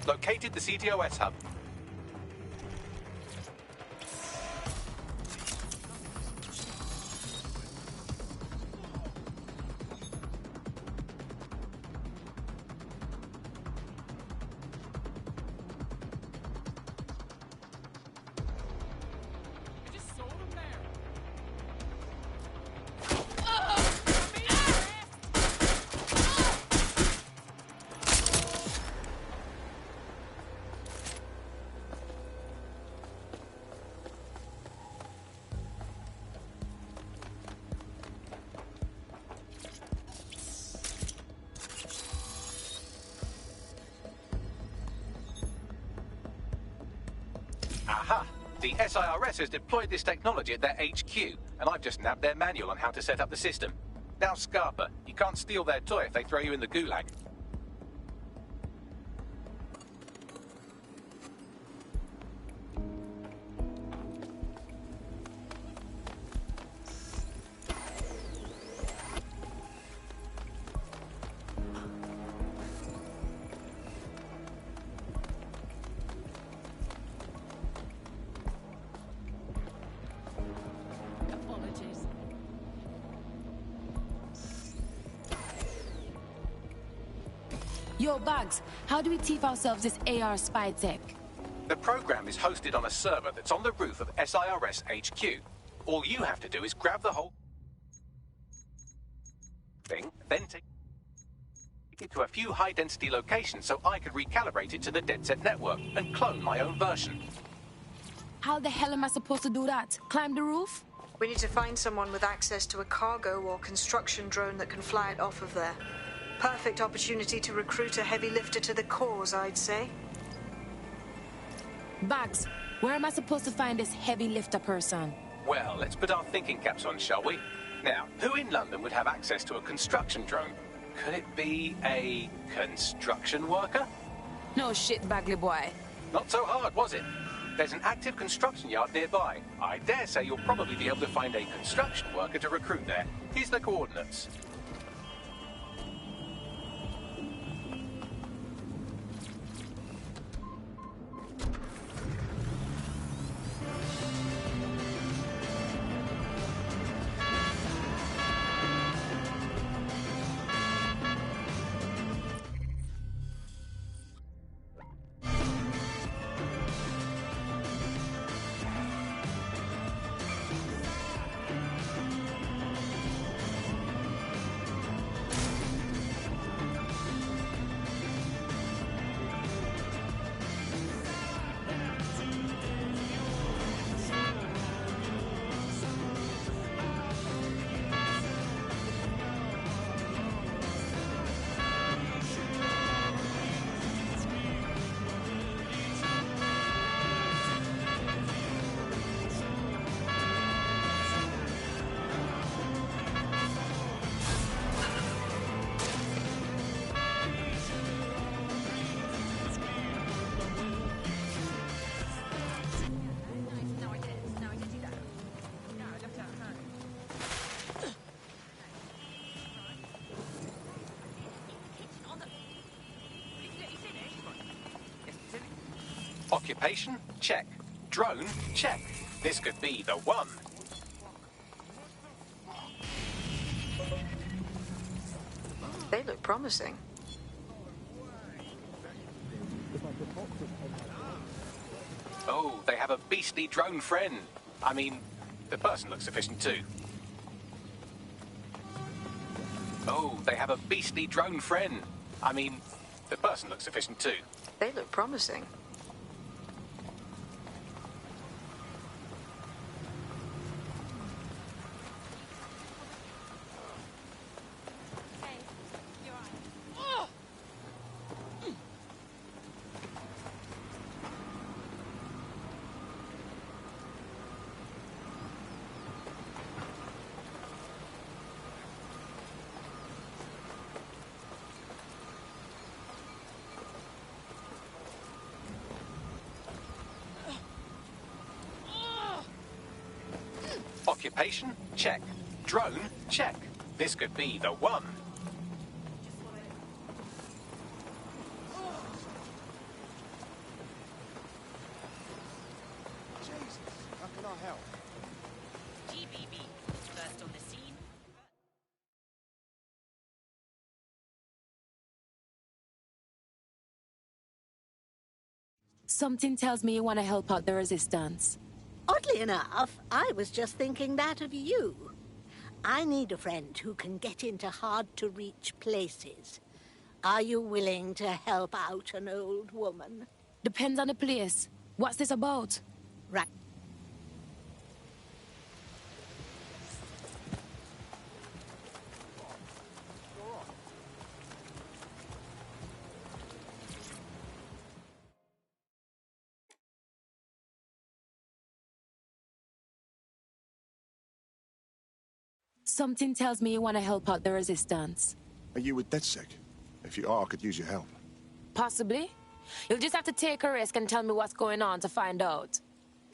Located the CTOS hub. Aha! The SIRS has deployed this technology at their HQ, and I've just nabbed their manual on how to set up the system. Now, Scarpa, you can't steal their toy if they throw you in the gulag. Yo, Bugs, how do we teeth ourselves this AR spy tech? The program is hosted on a server that's on the roof of SIRS HQ. All you have to do is grab the whole thing, then take it to a few high-density locations so I could recalibrate it to the DedSec network and clone my own version. How the hell am I supposed to do that? Climb the roof? We need to find someone with access to a cargo or construction drone that can fly it off of there. Perfect opportunity to recruit a heavy lifter to the cause, I'd say. Bugs, where am I supposed to find this heavy lifter person? Well, let's put our thinking caps on, shall we? Now, who in London would have access to a construction drone? Could it be a construction worker? No shit, Bagley boy. Not so hard, was it? There's an active construction yard nearby. I dare say you'll probably be able to find a construction worker to recruit there. Here's the coordinates. Occupation? Check. Drone? Check. This could be the one. They look promising. Oh, they have a beastly drone friend. I mean, the person looks efficient too. Oh, they have a beastly drone friend. I mean, the person looks efficient too. They look promising. Occupation? Check. Drone? Check. This could be the one. Jesus, how can I help? GBB, first on the scene. Something tells me you want to help out the resistance. Oddly enough, I was just thinking that of you. I need a friend who can get into hard-to-reach places. Are you willing to help out an old woman? Depends on the place. What's this about? Right. Something tells me you want to help out the resistance. Are you with DedSec? If you are, I could use your help. Possibly. You'll just have to take a risk and tell me what's going on to find out.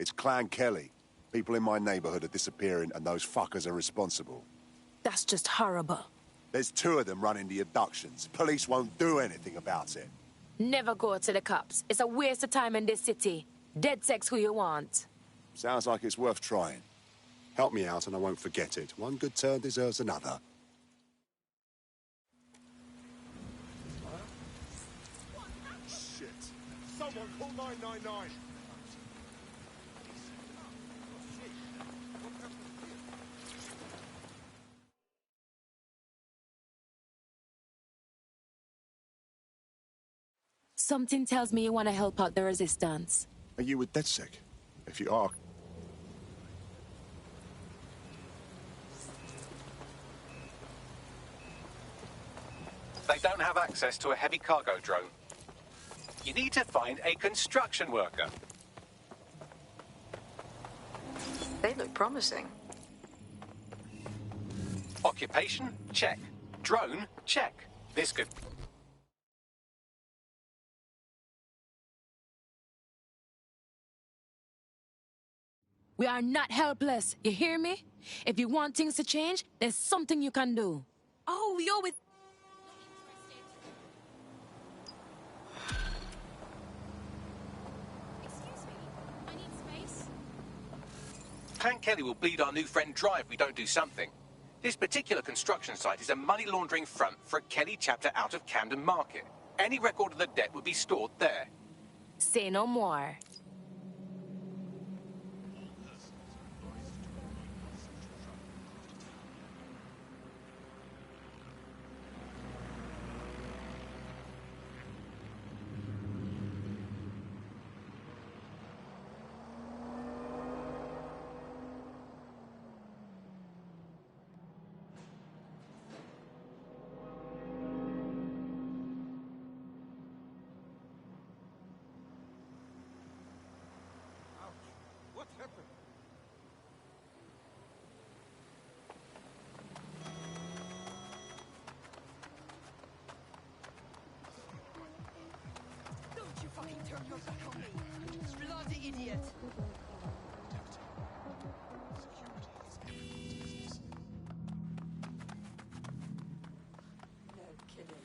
It's Clan Kelly. People in my neighborhood are disappearing, and those fuckers are responsible. That's just horrible. There's 2 of them running the abductions. Police won't do anything about it. Never go to the cops. It's a waste of time in this city. DedSec's who you want. Sounds like it's worth trying. Help me out and I won't forget it. One good turn deserves another. Call 999. Something tells me you want to help out the resistance. Are you with DedSec? If you are... They don't have access to a heavy cargo drone. You need to find a construction worker. They look promising. Occupation? Check. Drone? Check. This could... We are not helpless, you hear me? If you want things to change, there's something you can do. Oh, you're with... Excuse me, I need space. Clan Kelly will bleed our new friend dry if we don't do something. This particular construction site is a money laundering front for a Kelly chapter out of Camden Market. Any record of the debt would be stored there. Say no more. What happened? Don't you fucking turn your back on me! Bloody idiot! No kidding.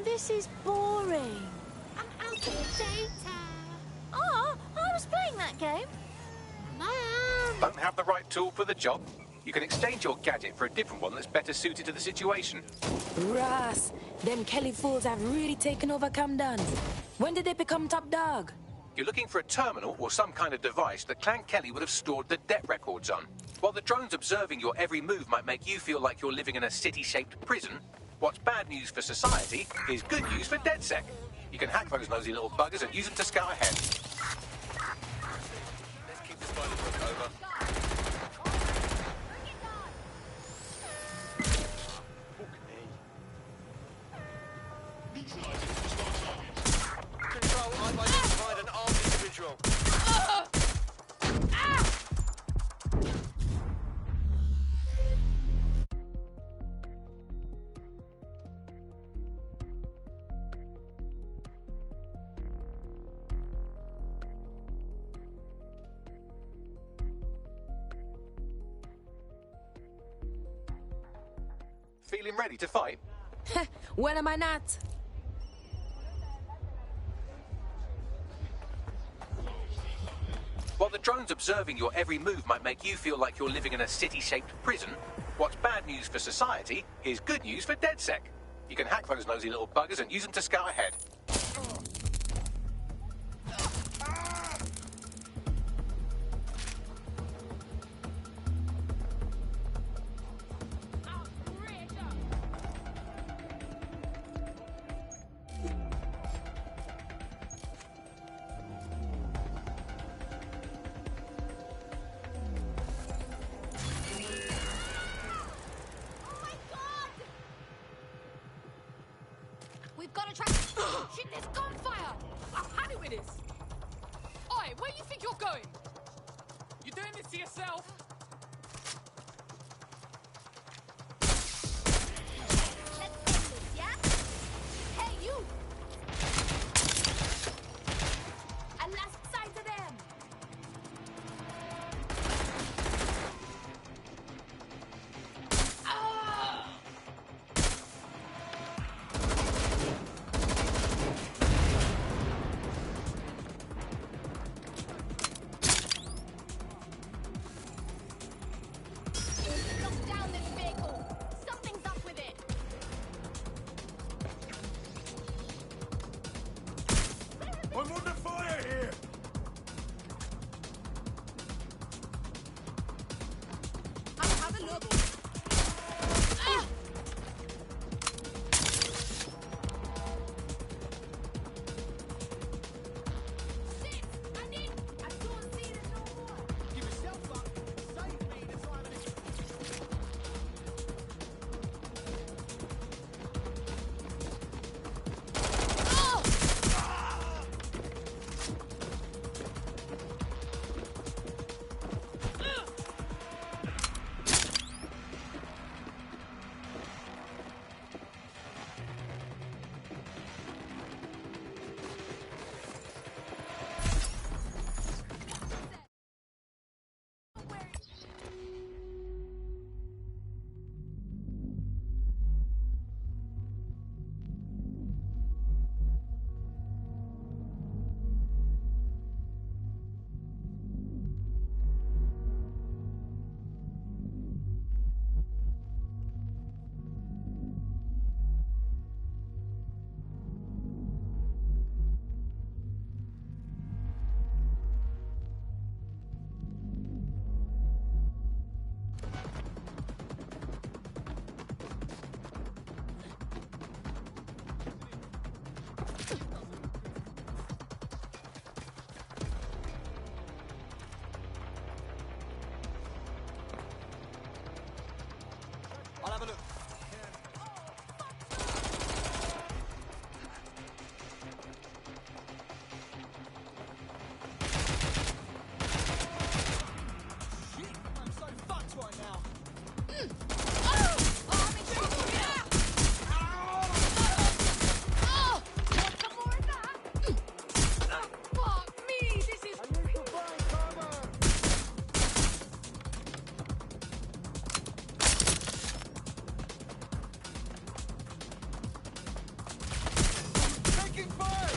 This is boring. I'm out of data. Oh, I was playing that game. Mom! Don't have the right tool for the job? You can exchange your gadget for a different one that's better suited to the situation. Ross, them Kelly fools have really taken over Camden. When did they become top dog? You're looking for a terminal or some kind of device that Clan Kelly would have stored the debt records on. While the drones observing your every move might make you feel like you're living in a city-shaped prison, what's bad news for society is good news for DedSec. You can hack those nosy little buggers and use them to scout ahead. Let's keep this by the book, over. Control, I've identified an armed individual. Feeling ready to fight? When am I not? While the drones observing your every move might make you feel like you're living in a city-shaped prison, what's bad news for society is good news for DedSec. You can hack those nosy little buggers and use them to scout ahead. Shit, there's gunfire! I've had it with this! Oi, where you think you're going? You doing this to yourself? I'm under fire here! Have a look. Give yourself up. Save me the time of this. I'll have a look. Shit, I'm so fucked right now. Fuck me, this is... Taking fire!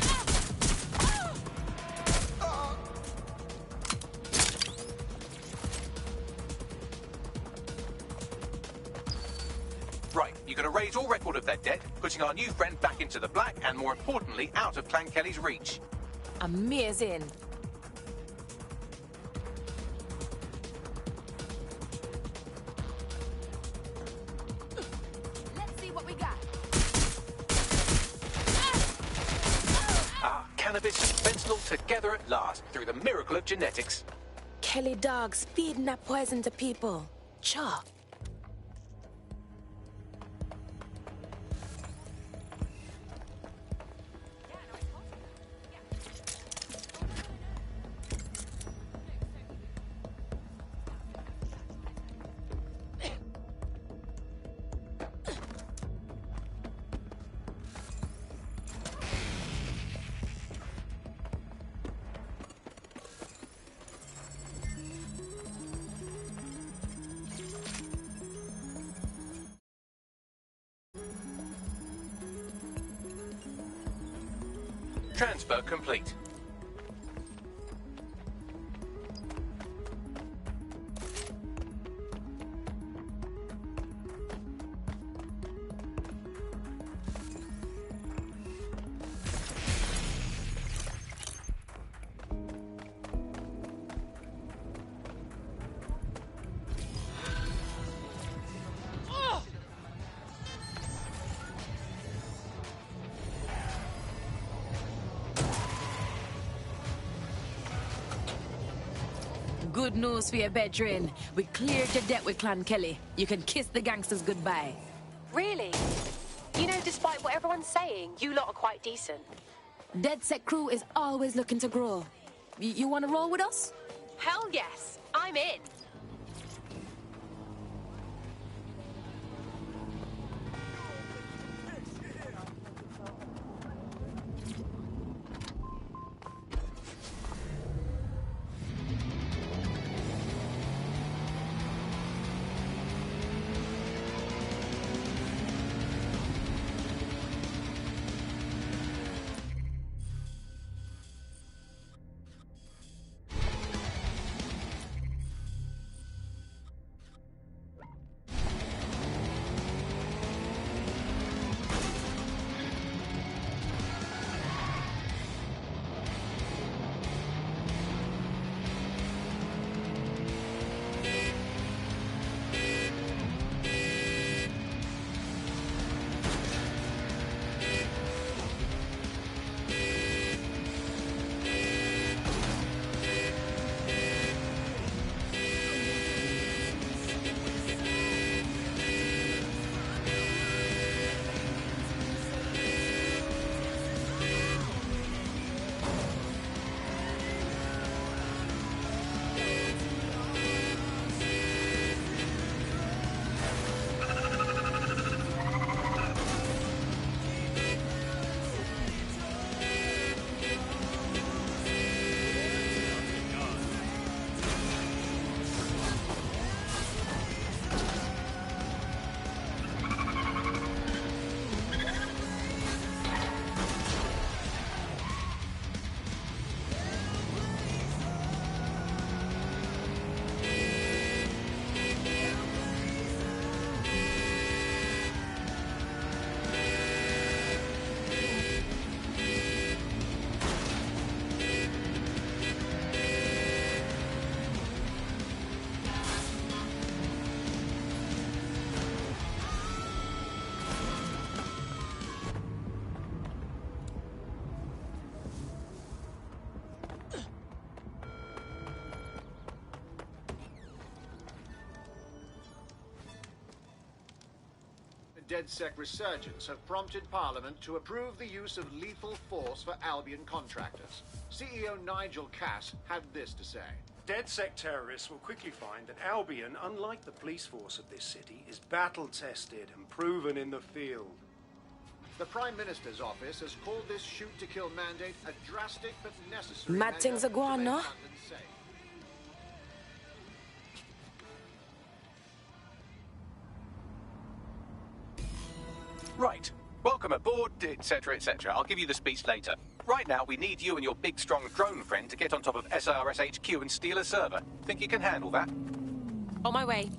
Right, you're going to raise all record of their debt, putting our new friend back into the black and, more importantly, out of Clan Kelly's reach. Amazing. Let's see what we got. Cannabis and fentanyl together at last, through the miracle of genetics. Kelly dogs feeding that poison to people. Cha. Transfer complete. Good news for your bedrin. We cleared your debt with Clan Kelly. You can kiss the gangsters goodbye. Really? You know, despite what everyone's saying, you lot are quite decent. DedSec crew is always looking to grow. You want to roll with us? Hell yes, I'm in. DedSec resurgence have prompted Parliament to approve the use of lethal force for Albion contractors. CEO Nigel Cass had this to say. DedSec terrorists will quickly find that Albion, unlike the police force of this city, is battle-tested and proven in the field. The Prime Minister's office has called this shoot-to-kill mandate a drastic but necessary Mad things are going, no? Right. Welcome aboard, etc., etc. I'll give you the speech later. Right now, we need you and your big, strong drone friend to get on top of SIRS HQ and steal a server. Think you can handle that? On my way.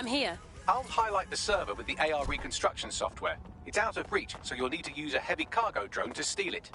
I'm here. I'll highlight the server with the AR reconstruction software. It's out of reach, so you'll need to use a heavy cargo drone to steal it.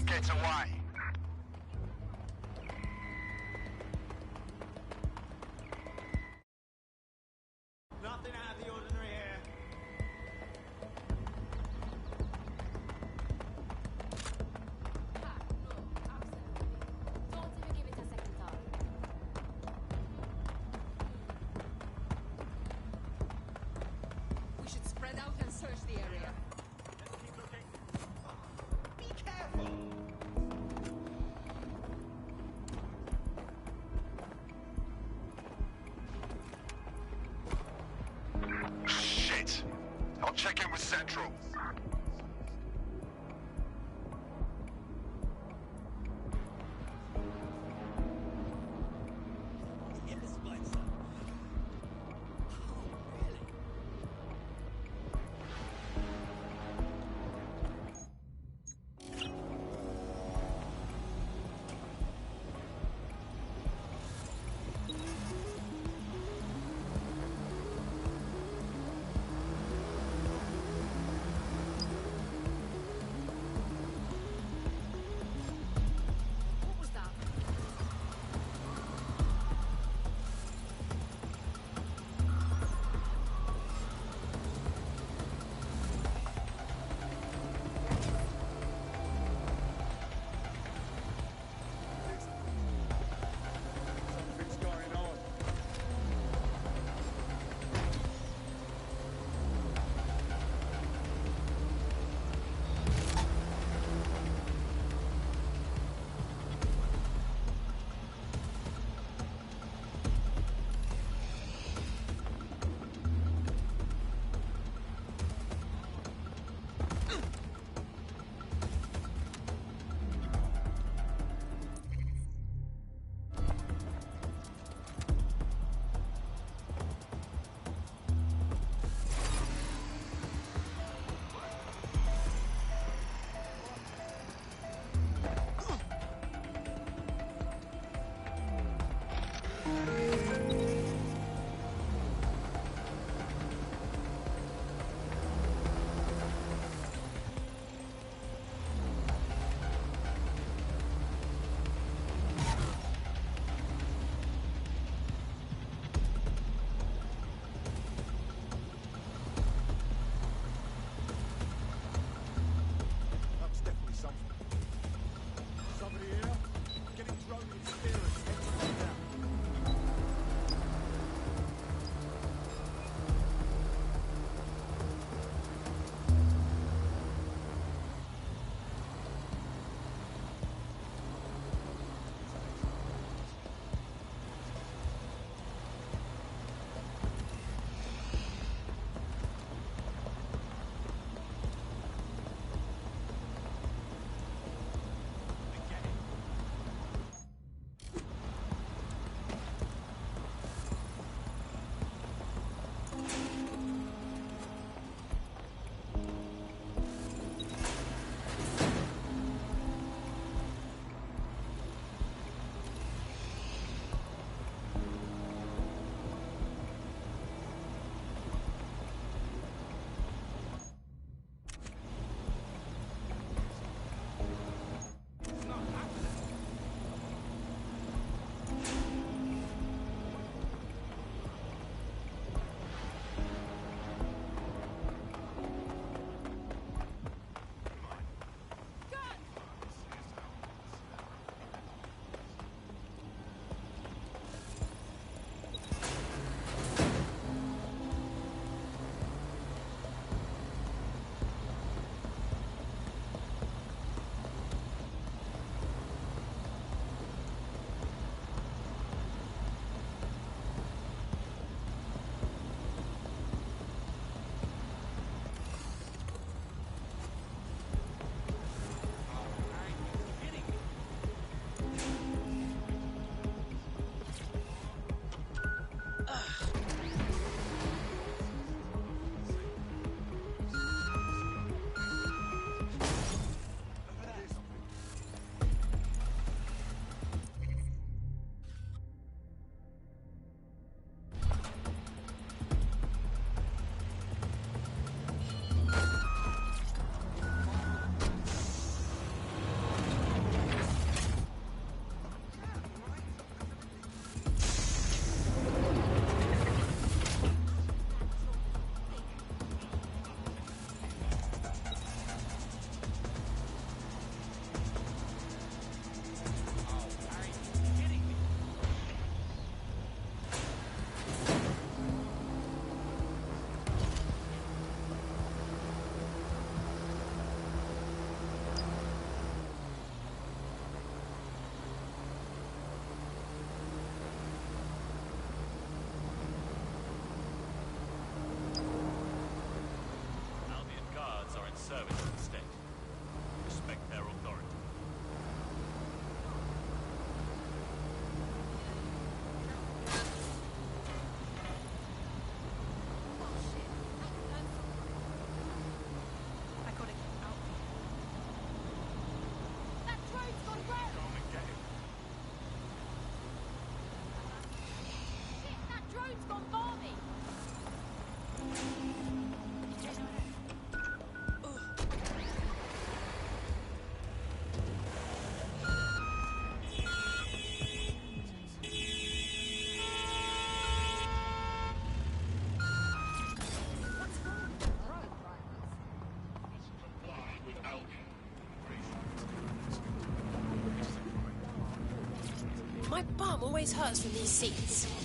get away. Nothing out of the ordinary here. Don't even give it a second thought. We should spread out and search the area. Let's keep looking. Be careful! Shit! I'll check in with Central. In this place. Oh, really? always hurts from these seats.